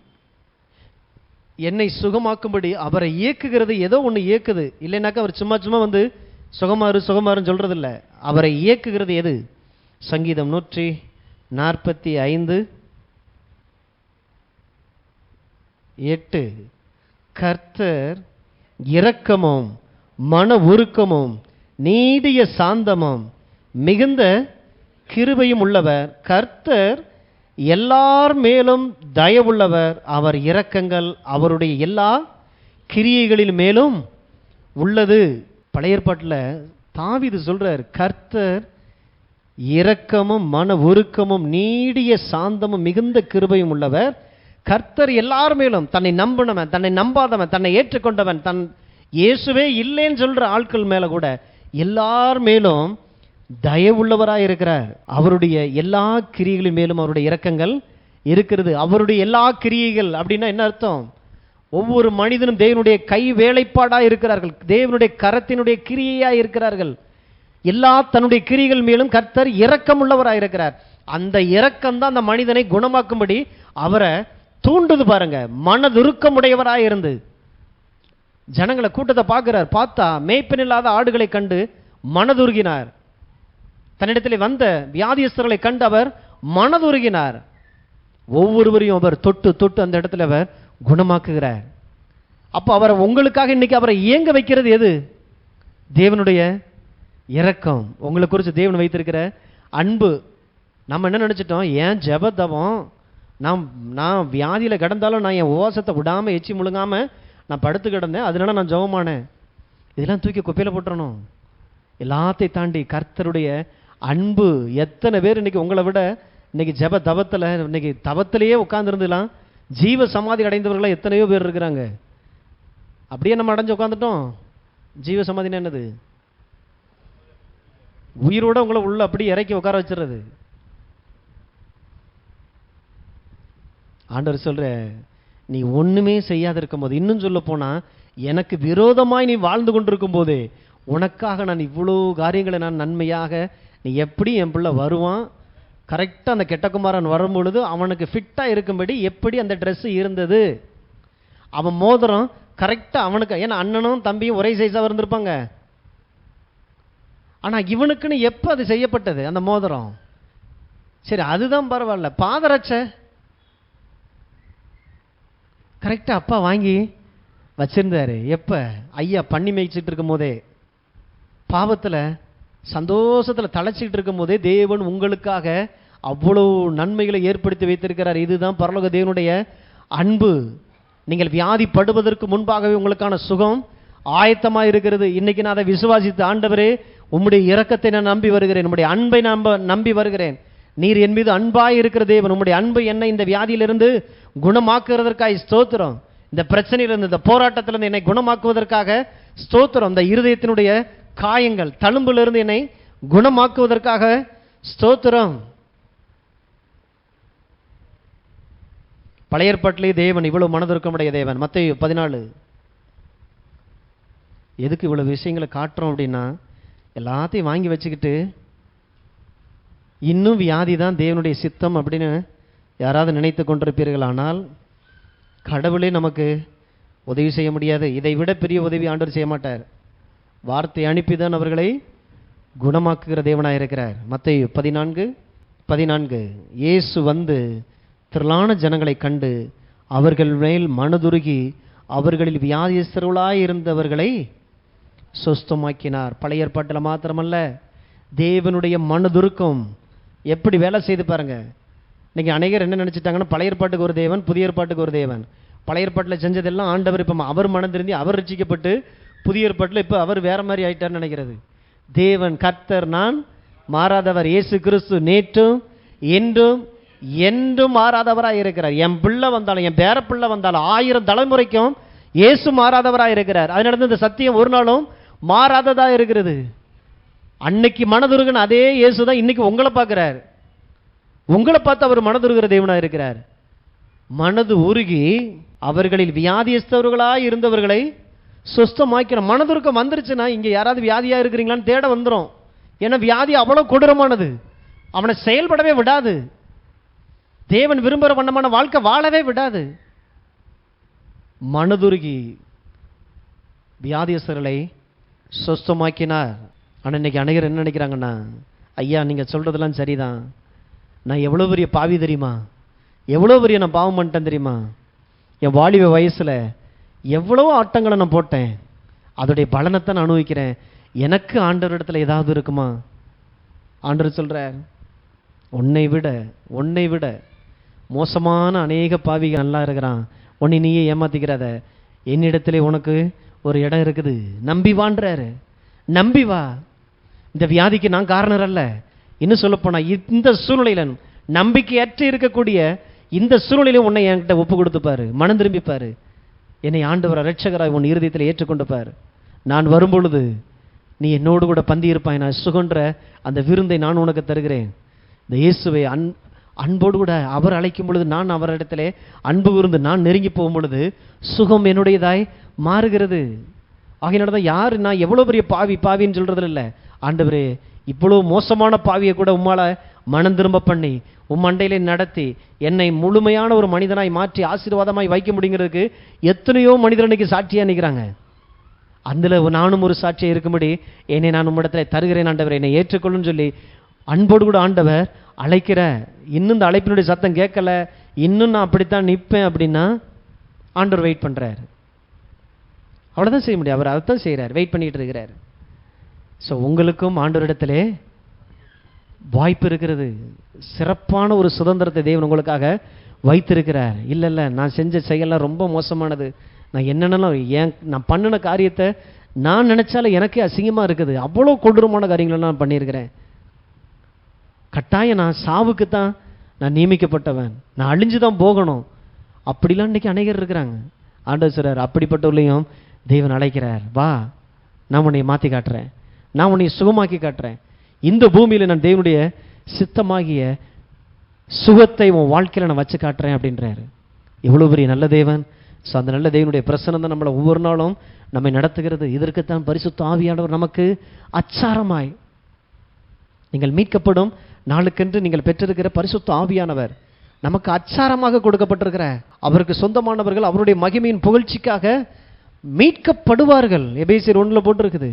என்னை சுகமாக்கும்படி அவரை இயக்குகிறது ஏதோ ஒன்று இயக்குது. இல்லைனாக்கா அவர் சும்மா சும்மா வந்து சுகமாறுன்னு சொல்றது இல்லை. அவரை இயக்குகிறது எது? சங்கீதம் 145:8 கர்த்தர் இரக்கமும் மன உருக்கமும் நீடிய சாந்தமும் மிகுந்த கிருபையும் உள்ளவர். கர்த்தர் எல்லார் மேலும் தயவுள்ளவர். அவர் இரக்கங்கள் அவருடைய எல்லா கிரியைகளின் மேலும் உள்ளது. பழைய ஏற்பாட்டில் தாவீது சொல்றார், கர்த்தர் இரக்கமும் மன உருக்கமும் நீடிய சாந்தமும் மிகுந்த கிருபையும் உள்ளவர். கர்த்தர் எல்லார் மேலும், தன்னை நம்பினவன், தன்னை நம்பாதவன், தன்னை ஏற்றுக்கொண்டவன், தன் இயேசுவே இல்லைன்னு சொல்ற ஆட்கள் மேல கூட எல்லார் மேலும் தயவுள்ளவராய் இருக்கிறார். அவருடைய எல்லா கிரியைகளின் மேலும் அவருடைய இரக்கங்கள் இருக்கிறது. அவருடைய எல்லா கிரியைகள் அப்படின்னா என்ன அர்த்தம்? ஒவ்வொரு மனிதனும் தேவனுடைய கை வேலைப்பாடா இருக்கிறார்கள், தேவனுடைய கரத்தினுடைய கிரியையா இருக்கிறார்கள். எல்லா தன்னுடைய கிரியைகள் மேலும் கர்த்தர் இரக்கம் உள்ளவராக இருக்கிறார். அந்த இரக்கம் தான் அந்த மனிதனை குணமாக்கும்படி அவரை தூண்டுது பாருங்க. மனதுருக்கமுடையவராக இருந்து ஜனங்களை கூட்டத்தை பார்க்கிறார். பார்த்தா மேய்ப்பன் இல்லாத ஆடுகளை கண்டு மனதுருகினார். தன்னிடத்தில் வந்த வியாதியஸ்தர்களை கண்டு அவர் மனதுருகினார். ஒவ்வொருவரையும் அவர் தொட்டு தொட்டு அந்த இடத்துல அவர் குணமாக்குகிறார். அப்போ அவரை உங்களுக்காக இன்னைக்கு அவரை இயங்க வைக்கிறது எது? தேவனுடைய இரக்கம், உங்களை குறித்து தேவன் வைத்திருக்கிற அன்பு. நம்ம என்ன நினைச்சிட்டோம்? ஏன் ஜெபத்தவம் நான் வியாதியில் கிடந்தாலும் நான் என் உபவாசத்தை விடாமல் எச்சி முழுங்காமல் நான் படுத்து கிடந்தேன், அதனால நான் ஜெபமானேன். இதெல்லாம் தூக்கி குப்பையில் போட்டுறணும். எல்லாத்தையும் தாண்டி கர்த்தருடைய அன்பு. எத்தனை பேர் இன்னைக்கு உங்களை விட இன்னைக்கு ஜெப தவத்தில், இன்னைக்கு தவத்திலேயே உட்கார்ந்துருந்துலாம் ஜீவ சமாதி அடைந்தவர்களாக எத்தனையோ பேர் இருக்கிறாங்க. அப்படியே நம்ம அடைஞ்சு உட்காந்துட்டோம். ஜீவ சமாதினா என்னது? உயிரோட உங்களை உள்ள அப்படியே இறக்கி உட்கார வச்சிடுறது. ஆண்டவர் சொல்ற, நீ ஒண்ணுமே செய்யாத இருக்கும் போது, இன்னும் சொல்ல போனா எனக்கு விரோதமாய் நீ வாழ்ந்து கொண்டிருக்கும் போதே உனக்காக நான் இவ்வளோ காரியங்களை நான் நன்மையாக, நீ எப்படி என் பிள்ளை வருவான், கரெக்டாக அந்த கெட்டகுமாரன் வரும்பொழுது அவனுக்கு ஃபிட்டாக இருக்கும்படி எப்படி அந்த ட்ரெஸ்ஸு இருந்தது, அவன் மோதிரம் கரெக்டாக அவனுக்கு, ஏன்னா அண்ணனும் தம்பியும் ஒரே சைஸாக இருந்திருப்பாங்க. ஆனால் இவனுக்குன்னு எப்போ அது செய்யப்பட்டது அந்த மோதிரம்? சரி, அதுதான் பரவாயில்ல. பாதரட்சை கரெக்டாக அப்பா வாங்கி வச்சிருந்தாரு. எப்போ? ஐயா பண்ணி மேய்ச்சிட்டு இருக்கும் போதே, பாவத்தில் சந்தோஷத்தில் தலைச்சிக்கிட்டு இருக்கும் போதே தேவன் உங்களுக்காக அவ்வளவு நன்மைகளை ஏற்படுத்தி வைத்திருக்கிறார். இதுதான் பரலோக தேவனுடைய அன்பு. நீங்கள் வியாதிப்படுவதற்கு முன்பாகவே உங்களுக்கான சுகம் ஆயத்தமாக இருக்கிறது. இன்னைக்கு நான் அதை விசுவாசித்து, ஆண்டவரே உம்முடைய இரக்கத்தை நான் நம்பி வருகிறேன், உம்முடைய அன்பை நம்பி வருகிறேன், நீர் என் மீது அன்பாய் இருக்கிற தேவன், உம்முடைய அன்பு என்னை இந்த வியாதியிலிருந்து குணமாக்குவதற்காக ஸ்தோத்திரம், இந்த பிரச்சனையிலிருந்து, இந்த போராட்டத்திலிருந்து என்னை குணமாக்குவதற்காக ஸ்தோத்திரம், இந்த இருதயத்தினுடைய காயங்கள் தழும்பிலிருந்து என்னை குணமாக்குவதற்காக ஸ்தோத்திரம். பழைய ஏற்பாட்டிலே தேவன் இவ்வளவு மனதிற்கமுடைய தேவன். மத்தேயு 14. எதுக்கு இவ்வளவு விஷயங்களை காட்டுறோம் அப்படின்னா, எல்லாத்தையும் வாங்கி வச்சுக்கிட்டு இன்னும் வியாதி தான் தேவனுடைய சித்தம் அப்படின்னு யாராவது நினைத்து கொண்டிருப்பீர்கள். ஆனால் கடவுளே நமக்கு உதவி செய்ய முடியாது. இதை விட பெரிய உதவி ஆண்டவர் செய்ய மாட்டார். வார்த்தை அனுப்பிதான் அவர்களை குணமாக்குகிற தேவனாக இருக்கிறார். மத்தேயு 14:14. இயேசு வந்து திரளான ஜனங்களை கண்டு அவர்கள் மேல் மனதுருகி அவர்களில் வியாதியஸ்தர்களாய் இருந்தவர்களை சொஸ்தமாக்கினார். பழைய ஏற்பாட்டில் மாத்திரமல்ல, தேவனுடைய மனதுருக்கம் எப்படி வேலை செய்து பாருங்க. இன்னைக்கு அநேகர் என்ன நினைச்சிட்டாங்கன்னா, பழைய ஏற்பாட்டுக்கு ஒரு தேவன், புதிய ஏற்பாட்டுக்கு ஒரு தேவன். பழைய ஏற்பாட்டில் செஞ்சதெல்லாம் ஆண்டவர் இப்போ அவர் மனம் திருந்தி அவர் ரட்சிக்கப்பட்டு, புதிய ஏற்பாட்டில் இப்போ அவர் வேற மாதிரி ஆயிட்டார்னு நினைக்கிறது. தேவன் கர்த்தர் நான் மாறாதவர். இயேசு கிறிஸ்து நேற்றும் என்றும் என்றும் மாறாதவராக இருக்கிறார். என் பிள்ளை வந்தாலும், என் பேர பிள்ளை வந்தாலும், 1000 தலைமுறைக்கும் இயேசு மாறாதவராக இருக்கிறார். அதனால இந்த சத்தியம் ஒரு நாளும் மாறாததா இருக்கிறது. அன்னைக்கு மனதுருகன் அதே இயேசு தான் இன்னைக்கு உங்களை பார்க்கிறார். உங்களை பார்த்து அவர் மனதுருகிற தேவனாக இருக்கிறார். மனது உருகி அவர்களில் வியாதியஸ்தவர்களாய் இருந்தவர்களை சுஸ்தமாக்கிற மனதுருக்கம் வந்துருச்சுன்னா, இங்கே யாராவது வியாதியாக இருக்கிறீங்களான்னு தேட வந்துடும். ஏன்னா வியாதி அவ்வளோ கொடூரமானது, அவனை செயல்படவே விடாது, தேவன் விரும்புகிற வண்ணமான வாழ்க்கை வாழவே விடாது. மனதுருகி வியாதியஸ்தர்களை சுஸ்தமாக்கினார். ஆனால் இன்னைக்கு அநேகர் என்ன நினைக்கிறாங்கன்னா, ஐயா நீங்கள் சொல்கிறதெல்லாம் சரிதான், நான் எவ்வளோ பெரிய பாவி தெரியுமா, எவ்வளோ பெரிய நான் பாவம் பண்ணிட்டேன் தெரியுமா, என் வாலிப வயசில் எவ்வளோ ஆட்டங்களை நான் போட்டேன், அதோடைய பலனத்தை நான் அனுபவிக்கிறேன், எனக்கு ஆண்டவரிடத்தில் ஏதாவது இருக்குமா? ஆண்டவர் சொல்கிறார், உன்னை விட மோசமான அநேக பாவிகள் நல்லா இருக்கிறான், உன்னை நீயே ஏமாத்திக்கிறாத, என்னிடத்திலே உனக்கு ஒரு இடம் இருக்குது, நம்பி வான்றாரு. நம்பி வா. இந்த வியாதிக்கு நான் காரணர் அல்ல. இன்னும் சொல்லப்போனா, இந்த சூழ்நிலையில நம்பிக்கையற்று இருக்கக்கூடிய இந்த சூழ்நிலையிலும் உன்னை என்கிட்ட ஒப்பு கொடுத்துப்பாரு, மனம் திரும்பிப்பாரு, என்னை ஆண்டவர் இரட்சகராய் உன் இருதயத்தில் ஏற்றுக்கொண்டுப்பார். நான் வரும்பொழுது நீ என்னோடு கூட பந்தி இருப்பாய், நான் சுகன்ற அந்த விருந்தை நான் உனக்கு தருகிறேன். இந்த இயேசுவை அன்போடு கூட அவர் அழைக்கும் பொழுது, நான் அவரிடத்திலே அன்பு கூர்ந்து நான் நெருங்கி போகும் பொழுது சுகம் என்னுடையதாய் மாறுகிறது. ஆகையினால தான் யார் நான் எவ்வளோ பெரிய பாவின்னு சொல்றதில்ல இல்லை, ஆண்டவரே இவ்வளோ மோசமான பாவியை கூட உம்மால மனம் திரும்ப பண்ணி மண்டையிலே நடத்தி என்னை முழுமையான ஒரு மனிதனாய் மாற்றி ஆசீர்வாதமாய் வைக்க முடிங்கிறதுக்கு எத்தனையோ மனிதர் இன்னைக்கு சாட்சியாக நிற்கிறாங்க. அதில் நானும் ஒரு சாட்சியாக இருக்கும்படி என்னை நான் உம்மிடத்தில் தருகிறேன் ஆண்டவர், என்னை ஏற்றுக்கொள்ளுன்னு சொல்லி அன்போடு கூட ஆண்டவர் அழைக்கிற. இன்னும் இந்த அழைப்பினுடைய சத்தம் கேட்கல, இன்னும் நான் அப்படித்தான் நிற்பேன் அப்படின்னா ஆண்டவர் வெயிட் பண்ணுறார். அவ்வளோதான் செய்ய முடியும். அவர் அதைத்தான் செய்கிறார், வெயிட் பண்ணிட்டு இருக்கிறார். ஸோ உங்களுக்கும் ஆண்டவரிடத்திலே வாய்ப்பு இருக்கிறது. சிறப்பான ஒரு சுதந்திரத்தை தேவன் உங்களுக்காக வைத்திருக்கிறார். இல்லை நான் செஞ்ச செயலாம் ரொம்ப மோசமானது, நான் என்னென்னலாம் நான் பண்ணின காரியத்தை நான் நினைச்சாலும் எனக்கே அசிங்கமா இருக்குது. அவ்வளோ கொடூரமான காரியங்களை நான் பண்ணியிருக்கிறேன். கட்டாயம் நான் சாவுக்கு தான் நான் நியமிக்கப்பட்டவன், நான் அழிஞ்சு தான் போகணும். அப்படிலாம் இன்னைக்கு அநேகர் இருக்கிறாங்க. ஆண்டவர் சொல்றார், அப்படிப்பட்டவர்களையும் தேவன் அழைக்கிறார். வா, நான் உன்னை மாற்றி காட்டுறேன், நான் உன்னை சுகமாக்கி காட்டுறேன். இந்த பூமியில் நான் தேவனுடைய சித்தமாகிய சுகத்தை உன் வாழ்க்கையில் நான் வச்சு காட்டுறேன் அப்படின்றாரு. எவ்வளோ பெரிய நல்ல தேவன். ஸோ அந்த நல்ல தேவனுடைய பிரசன்னம் தான் நம்மளை ஒவ்வொரு நாளும் நம்மை நடத்துகிறது. இதற்குத்தான் பரிசுத்த ஆவியானவர் நமக்கு அச்சாரமாய், நீங்கள் மீட்கப்படும் நாளுக்கென்று நீங்கள் பெற்றிருக்கிற பரிசுத்த ஆவியானவர் நமக்கு அச்சாரமாக கொடுக்கப்பட்டிருக்கிறார். அவருக்கு சொந்தமானவர்கள் அவருடைய மகிமையின் புகழ்ச்சிக்காக மீட்கப்படுவார்கள். எபேசியர் 1 போட்டிருக்குது,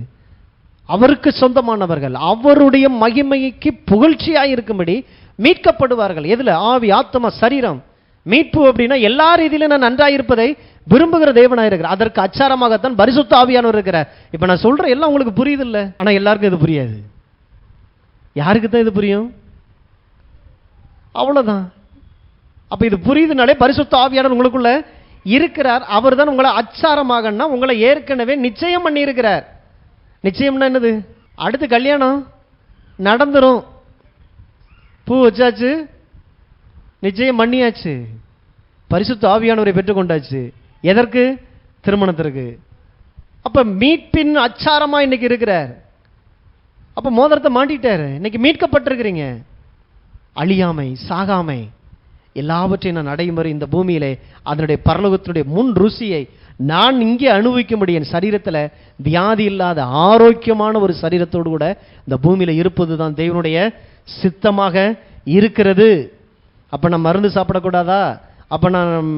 அவருக்கு சொந்தமானவர்கள் அவருடைய மகிமைக்கு புகழ்ச்சியாய் இருக்கும்படி மீட்கப்படுவார்கள். எதுல? ஆவி, ஆத்மா, சரீரம். மீட்பு அப்படின்னா எல்லா ரீதியிலும் நான் நன்றாயிருப்பதை விரும்புகிற தேவனாயிருக்கிறார். அதற்கு அச்சாரமாகத்தான் பரிசுத்த ஆவியானவர் இருக்கிறார். இப்ப நான் சொல்ற எல்லாம் உங்களுக்கு புரியுது இல்ல? ஆனா எல்லாருக்கும் இது புரியாது. யாருக்கு தான் இது புரியும்? அவ்வளவுதான். அப்ப இது புரியுதுனாலே பரிசுத்த ஆவியானவர் உங்களுக்குள்ள இருக்கிறார். அவர் தான் உங்களை அச்சாரமாகனா உங்களை ஏற்கனவே நிச்சயம் பண்ணி இருக்கிறார். நிச்சயம்னா என்னது? அடுத்து கல்யாணம் நடந்துரும், பூ வச்சாச்சு, நிச்சயம் பண்ணியாச்சு, பரிசுத்த ஆவியானவரை பெற்றுக்கொண்டாச்சு. எதற்கு? திருமணத்திற்கு. அப்ப மீட்பின் அச்சாரமா இன்னைக்கு இருக்கிறார். அப்ப மோதிரத்தை மாட்டிட்டாரு, இன்னைக்கு மீட்கப்பட்டிருக்கிறீங்க. அழியாமை, சாகாமை எல்லாவற்றையும் நான் அடையும் வரை இந்த பூமியிலே அதனுடைய பரலோகத்தினுடைய முன் ருசியை நான் இங்கே அனுபவிக்கும்படி என் சரீரத்தில் வியாதி இல்லாத ஆரோக்கியமான ஒரு சரீரத்தோடு கூட இந்த பூமியில இருப்பது தான் தேவனுடைய சித்தமாக இருக்கிறது. அப்ப நான் மருந்து சாப்பிடக்கூடாதா? அப்ப நான்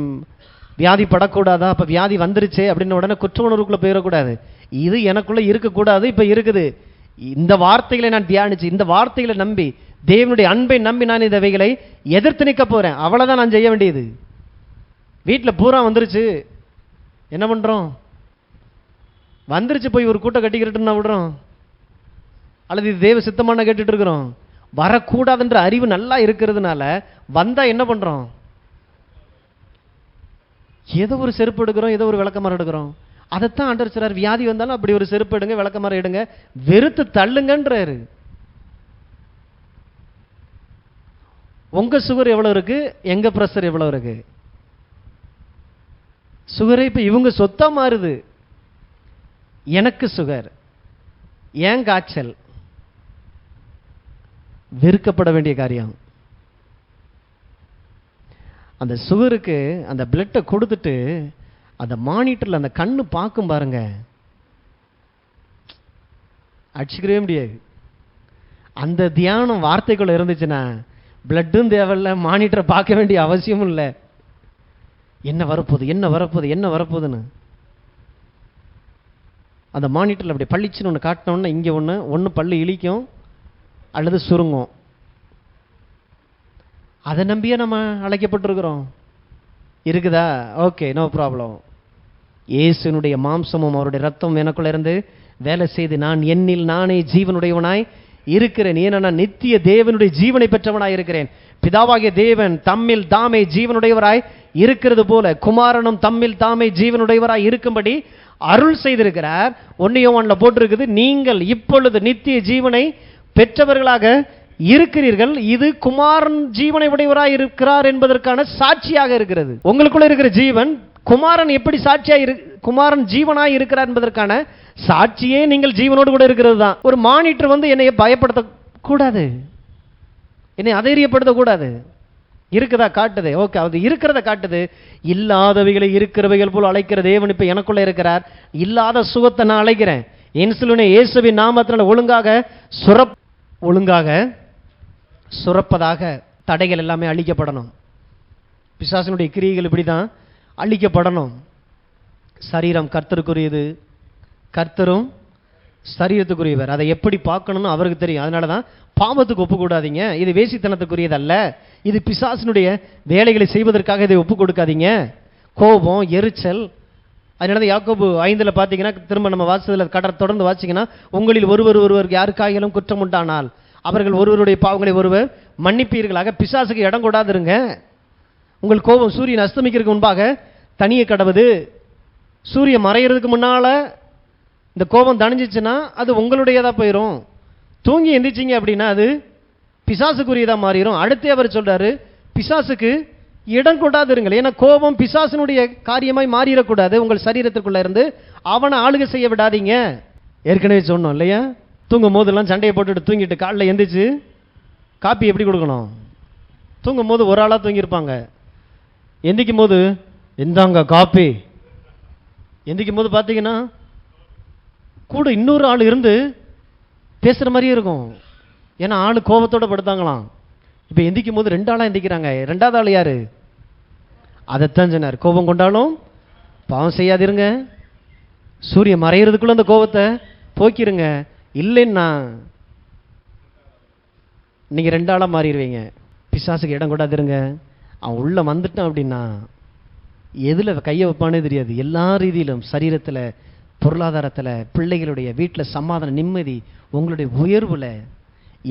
வியாதிப்படக்கூடாதா? அப்ப வியாதி வந்துருச்சு அப்படின்னு உடனே குற்ற உணர்வுக்குள்ள போயிடக்கூடாது. இது எனக்குள்ள இருக்கக்கூடாது, இப்ப இருக்குது. இந்த வார்த்தைகளை நான் தியானிச்சு, இந்த வார்த்தைகளை நம்பி, தேவனுடைய அன்பை நம்பி நான் இவைகளை எதிர்த்து நிற்க போறேன். அவ்வளவுதான் நான் செய்ய வேண்டியது. வீட்டில் பூரா வந்துருச்சு, என்ன பண்றோம்? வந்துருச்சு, போய் ஒரு கூட்டம் கட்டிக்கிட்டுன்னா விடுறோம், அல்லது இது தேவ சித்தமான கேட்டுட்டு இருக்கிறோம். வரக்கூடாதுன்ற அறிவு நல்லா இருக்கிறதுனால வந்தா என்ன பண்றோம்? ஏதோ ஒரு செருப்பு எடுக்கிறோம், ஏதோ ஒரு விளக்கமரம் எடுக்கிறோம். அதைத்தான் ஆண்டவர் சொல்றார், வியாதி வந்தாலும் அப்படி ஒரு செருப்பு எடுங்க, விளக்கமரம் எடுங்க, வெறுத்து தள்ளுங்கன்றாரு. உங்க சுகர் எவ்வளவு இருக்கு, எங்க பிரஷர் எவ்வளவு இருக்கு? சுகரை இப்ப இவங்க சொத்தா மாறுது. எனக்கு சுகர், ஏன் காய்ச்சல்? வெறுக்கப்பட வேண்டிய காரியம். அந்த சுகருக்கு அந்த பிளட்டை கொடுத்துட்டு அந்த மானிட்டர்ல அந்த கண்ணு பார்க்கும் பாருங்க, அடிச்சுக்கவே முடியாது. அந்த தியானம் வார்த்தைக்குள்ள இருந்துச்சுன்னா பிளட்டும் தேவையில்லை, மானிட்டரை பார்க்க வேண்டிய அவசியமும் இல்லை. என்ன வரப்போகுது, என்ன வரப்போகுது, என்ன வரப்போகுதுன்னு அந்த மானிட்டரில் அப்படி பள்ளிச்சுன்னு ஒன்று காட்டினோன்னா இங்கே ஒன்று பல்லு இழிக்கும் அல்லது சுருங்கும். அதை நம்பியே நம்ம அழைக்கப்பட்டிருக்கிறோம். இருக்குதா? Okay, no problem. இயேசுனுடைய மாம்சமும் அவருடைய ரத்தம் எனக்குள்ள இருந்து வேலை செய்து நான் என்னில் நானே ஜீவனுடையவனாய் இருக்கிறேன். ஏன்னா நான் நித்திய தேவனுடைய ஜீவனை பெற்றவனாய் இருக்கிறேன். பிதாவாகிய தேவன் தம்மில் தாமே ஜீவனுடையவராய் இருக்கிறது போல குமாரனும் தம்மில் தாமே ஜீவனுடையவராய் இருக்கும்படி அருள் செய்திருக்கிறார். 1 யோவான்ல போட்டிருக்குது, நீங்கள் இப்பொழுது நித்திய ஜீவனை பெற்றவர்களாக இருக்கிறீர்கள். இது குமாரன் ஜீவனை உடையவராய் இருக்கிறார் என்பதற்கான சாட்சியாக இருக்கிறது. உங்களுக்குள்ள இருக்கிற ஜீவன் குமாரன் எப்படி சாட்சியா குமாரன் ஜீவனாய் இருக்கிறார் என்பதற்கான சாட்சியே நீங்கள் ஜீவனோடு கூட இருக்கிறது தான். ஒரு மானிட்டர் என்னை பயப்படுத்த கூடாது, என்னை அதைரியப்படுத்த கூடாது. இருக்குதா? காட்டுது. ஓகே, அது இருக்கிறத காட்டுது. இல்லாதவைகளை இருக்கிறவைகள் போல் அழைக்கிற தேவன் இப்ப எனக்குள்ள இருக்கிறார். இல்லாத சுகத்தை நான் அழைக்கிறேன். இன்சுலினை இயேசுவின் நாமத்தினால ஒழுங்காக சுரப்பதாக தடைகள் எல்லாமே அழிக்கப்படணும். பிசாசினுடைய கிரியைகள் இப்படிதான் அழிக்கப்படணும். சரீரம் கர்த்தருக்குரியது, கர்த்தரும் சரீரத்துக்குரியவர். அதை எப்படி பார்க்கணும்னு அவருக்கு தெரியும். அதனாலதான் பாவத்துக்கு ஒப்பு கூடாதீங்க. இது வேசித்தனத்துக்குரியது அல்ல, இது பிசாசினுடைய வேலைகளை செய்வதற்காக இதை ஒப்பு கொடுக்காதீங்க. கோபம், எரிச்சல். அதனால யாக்கோபு 5 பார்த்தீங்கன்னா, திரும்ப நம்ம வாசத்தில் தொடர்ந்து வாசிங்கன்னா, உங்களில் ஒருவர் யாருக்காகிலும் குற்றம் உண்டானால் அவர்கள் ஒருவருடைய பாவங்களை ஒருவர் மன்னிப்பீர்களாக. பிசாசுக்கு இடம் கொடாதிருங்க. உங்கள் கோபம் சூரியன் அஸ்தமிக்கிறதுக்கு முன்பாக தனியே கடவுது. சூரியன் மறைகிறதுக்கு முன்னால் இந்த கோபம் தணிஞ்சிச்சுன்னா அது உங்களுடையதாக போயிடும். தூங்கி எந்திரிச்சிங்க அப்படின்னா அது பிசாசுக்குரியதாக மாறிடும். அடுத்தே அவர் சொல்கிறாரு, பிசாசுக்கு இடம் கொடாதிருங்கள். ஏன்னா கோபம் பிசாசினுடைய காரியமாய் மாறிடக்கூடாது. உங்கள் சரீரத்திற்குள்ளே இருந்து அவனை ஆளுகை செய்ய விடாதீங்க. ஏற்கனவே சொன்னோம் இல்லையா, தூங்கும் போதெல்லாம் சண்டையை போட்டுட்டு தூங்கிட்டு காலைல எந்திரிச்சு காப்பி எப்படி கொடுக்கணும்? தூங்கும் போது ஒரு ஆளாக தூங்கியிருப்பாங்க, எந்திக்கும் போது இந்தாங்க காப்பி. எந்திக்கும் போது பார்த்தீங்கன்னா கூட இன்னொரு ஆள் இருந்து பேசுகிற மாதிரியே இருக்கும். ஏன்னா ஆள் கோபத்தோடு படுத்தாங்களாம். இப்போ எந்திக்கும் போது 2 ஆளாக எந்திக்கிறாங்க. 2வது ஆள் யார்? அதைத்தான் சொன்னார், கோபம் கொண்டாலும் பாவம் செய்யாதிருங்க, சூரியன் மறைகிறதுக்குள்ள அந்த கோபத்தை போக்கிருங்க. இல்லைன்னா நீங்கள் 2 ஆளாக மாறிடுவீங்க. பிசாசுக்கு இடம் கொண்டாதிருங்க. அவன் உள்ளே வந்துட்டான் அப்படின்னா எதில் கையை வைப்பானே தெரியாது. எல்லா ரீதியிலும், சரீரத்தில், பொருளாதாரத்தில், பிள்ளைகளுடைய வீட்டில் சமாதானம், நிம்மதி, உங்களுடைய உயர்வில்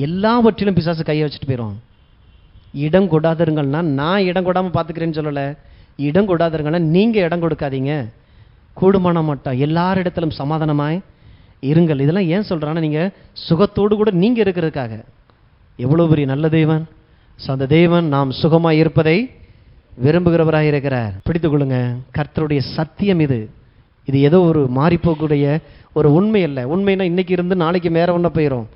எல்லாவற்றிலும் பிசாசு கையை வச்சுட்டு போயிடும். இடம் கொடாதருங்கன்னா நான் இடம் கொடாமல் பார்த்துக்கிறேன்னு சொல்லலை. இடம் கொடாதருங்கன்னா நீங்கள் இடம் கொடுக்காதீங்க. கூடுமான மாட்டோம் எல்லாரிடத்திலும் சமாதானமாய் இருங்கள். இதெல்லாம் ஏன் சொல்கிறான்னா, நீங்கள் சுகத்தோடு கூட நீங்கள் இருக்கிறதுக்காக. எவ்வளோ பெரிய நல்ல தேவன்! அந்த தேவன் நாம் சுகமாக இருப்பதை விரும்புகிறவராக இருக்கிறார். பிடித்துக் கொள்ளுங்க, கர்த்தருடைய சத்தியம் இது. இது ஏதோ ஒரு மாறிப்போக்கூடிய ஒரு உண்மை அல்ல. உண்மைனா இன்னைக்கு இருந்து நாளைக்கு மேற ஒன்று போயிடும்.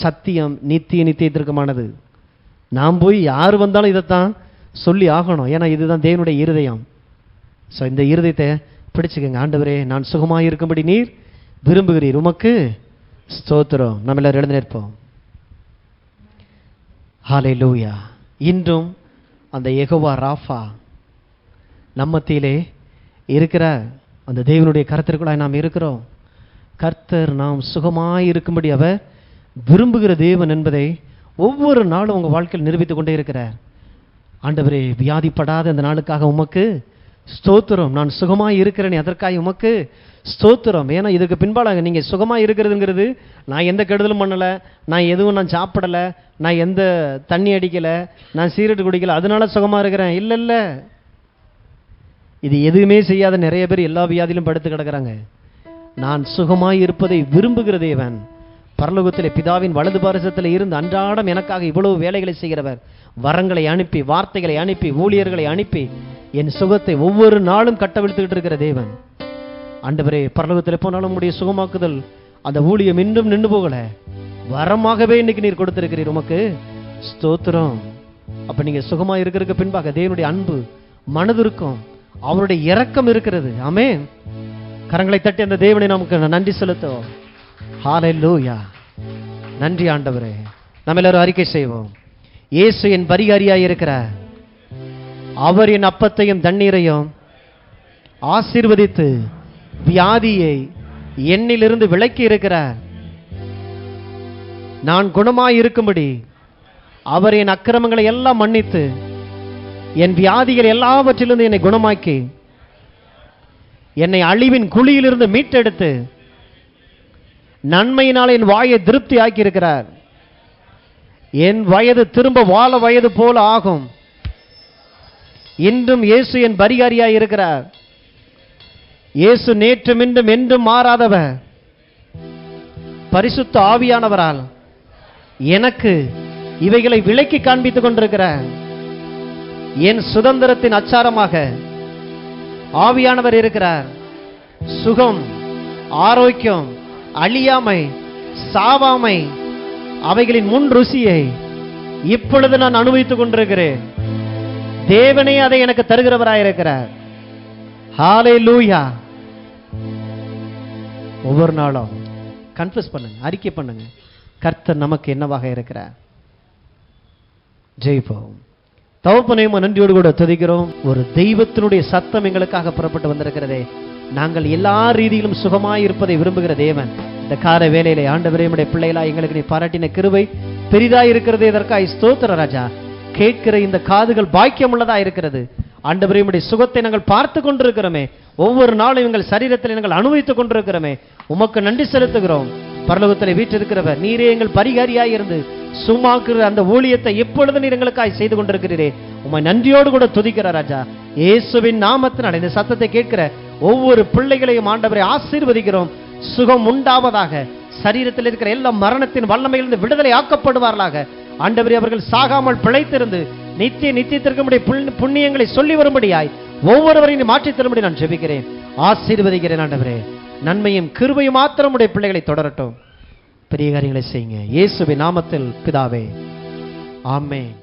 சத்தியம் நித்தியத்திற்குமானது. நாம் போய் யார் வந்தாலும் இதைத்தான் சொல்லி ஆகணும். ஏன்னா இதுதான் தேவனுடைய இருதயம். ஸோ இந்த இருதயத்தை பிடிச்சுக்கங்க. ஆண்டவரே, நான் சுகமாக இருக்கும்படி நீர் விரும்புகிறீர், உமக்கு ஸ்தோத்திரம். நம்ம எல்லாரும் எழுந்து நிற்போம். ஹல்லேலூயா. இன்றும் அந்த யெகோவா ராஃபா நம்மத்திலே இருக்கிற அந்த தேவனுடைய கரத்திற்குள்ளாய் நாம் இருக்கிறோம். கர்த்தர் நாம் சுகமாய் இருக்கும்படி அவர் விரும்புகிற தேவன் என்பதை ஒவ்வொரு நாளும் உங்கள் வாழ்க்கையில் நிரூபித்துக் கொண்டே இருக்கிறார். ஆண்டவரே, வியாதிப்படாத இந்த நாளுக்காக உமக்கு ஸ்தோத்திரம். நான் சுகமாய் இருக்கிறேன், அதற்காக உமக்கு ஸ்தோத்திரம். ஏன்னா இதுக்கு பின்பாலாக நீங்கள் சுகமாக இருக்கிறதுங்கிறது, நான் எந்த கெடுதலும் பண்ணலை, நான் எதுவும் நான் சாப்பிடலை, நான் எந்த தண்ணி அடிக்கலை, நான் சிகரெட் குடிக்கலை, அதனால சுகமாக இருக்கிறேன். இல்லை இல்லை, இது எதுவுமே செய்யாத நிறைய பேர் எல்லா வியாதியிலும் படுத்து கிடக்கிறாங்க. நான் சுகமாய் இருப்பதை விரும்புகிற தேவன், பரலோகத்திலே பிதாவின் வலது பாரசத்தில் இருந்து அன்றாடம் எனக்காக இவ்வளவு வேலைகளை செய்கிறவர், வரங்களை அனுப்பி, வார்த்தைகளை அனுப்பி, ஊழியர்களை அனுப்பி என் சுகத்தை ஒவ்வொரு நாளும் கட்டவிழ்த்துக்கிட்டு இருக்கிற தேவன். ஆண்டவரே, பரலோகத்தில் போனாலும் உங்களுடைய சுகமாக்குதல் அந்த ஊழியம் இன்னும் நின்று போகல, வரமாகவே இன்னைக்கு நீர் கொடுத்திருக்கிறீர், உமக்கு ஸ்தோத்திரம். அப்ப நீங்க சுகமா இருக்கிறதுக்கு பின்பாக தேவனுடைய அன்பு, மனதிற்கும் அவருடைய இரக்கம் இருக்கிறது. ஆமென். கரங்களை தட்டி அந்த தேவனை நமக்கு நன்றி செலுத்துவோம். ஹல்லேலூயா. நன்றி ஆண்டவரே. நம்ம எல்லாரும் அறிக்கை செய்வோம். இயேசு என் பரிகாரியாய் இருக்கிறார். அவர் என் அப்பத்தையும் தண்ணீரையும் ஆசீர்வதித்து வியாதியை என்னிலிருந்து விலக்கி இருக்கிறார். நான் குணமாய் இருக்கும்படி அவர் என் அக்கிரமங்களை எல்லாம் மன்னித்து என் வியாதிகள் எல்லாவற்றிலிருந்து என்னை குணமாக்கி என்னை அழிவின் குழியிலிருந்து மீட்டெடுத்து நன்மையினால் என் வாயை திருப்தி ஆக்கி இருக்கிறார். என் வயது திரும்ப வாழ வயது போல ஆகும். இன்றும் இயேசு என் பரிகாரியாய் இருக்கிறார். இயேசு நேற்றும் இன்றும் என்றும் மாறாதவர். பரிசுத்த ஆவியானவரால் எனக்கு இவைகளை விளக்கி காண்பித்துக் கொண்டிருக்கிறார். என் சுதந்திரத்தின் அச்சாரமாக ஆவியானவர் இருக்கிறார். சுகம், ஆரோக்கியம், அழியாமை, சாவாமை, அவைகளின் முன் ருசியை இப்பொழுது நான் அனுபவித்துக் கொண்டிருக்கிறேன். தேவனே அதை எனக்கு தருகிறவராயிருக்கிறார். ஹல்லேலூயா. ஒவ்வொரு நாளும் கன்ஃபஸ் பண்ணுங்க, அறிக்கை பண்ணுங்க, கர்த்தர் நமக்கு என்னவாக இருக்கிறார். ஜெயிப்போம். தகப்பனே, நன்றியோடு கூட துதிக்கிறோம். ஒரு தெய்வத்தினுடைய சத்தம் எங்களுக்காக புறப்பட்டு வந்திருக்கிறதே. நாங்கள் எல்லா ரீதியிலும் சுகமாய் இருப்பதை விரும்புகிற தேவன், இந்த கால வேளையிலே ஆண்டவரே, உம்முடைய பிள்ளைகளா எங்களுக்கு நீ பாராட்டின கிருபை பெரிதாய் இருக்கிறது. இதற்காக ஸ்தோத்திர ராஜா. கேட்கிற இந்த காதுகள் பாக்கியம் உள்ளதா இருக்கிறது. ஆண்டவரே, உம்முடைய சுகத்தை நாங்கள் பார்த்து கொண்டிருக்கிறோமே, ஒவ்வொரு நாளும் எங்கள் சரீரத்தில் நாங்கள் அனுபவித்துக் கொண்டிருக்கிறோமே, உமக்கு நன்றி செலுத்துகிறோம். பரலோகத்தில் வீற்றிருக்கிறவர் நீரே எங்கள் பரிகாரியாய் இருந்து சும்மாக்குற அந்த ஊழியத்தை எப்பொழுது நீர் எங்களுக்காய் செய்து கொண்டிருக்கிறீரே, உம்மை நன்றியோடு கூட துதிக்கிற ராஜா. இயேசுவின் நாமத்தினால் இந்த சத்தத்தை கேட்கிற ஒவ்வொரு பிள்ளைகளையும் ஆண்டவரை ஆசீர்வதிக்கிறோம். சுகம் உண்டாவதாக. சரீரத்தில் இருக்கிற எல்லா மரணத்தின் வல்லமையிலிருந்து விடுதலை ஆக்கப்படுவார்களாக. ஆண்டவரே, அவர்கள் சாகாமல் பிழைத்திருந்து நித்தியத்திற்கு புண்ணியங்களை சொல்லி வரும்படியாய் ஒவ்வொருவரையும் மாற்றித் தரும்படி நான் ஜெபிக்கிறேன், ஆசீர்வதிக்கிறேன். ஆண்டவரே, நன்மையும் கிருபையும் மாத்திரம் உடைய பிள்ளைகளை தொடரட்டும். பெரிய காரியங்களை செய்யுங்க. இயேசுவின் நாமத்தில் பிதாவே, ஆமென்.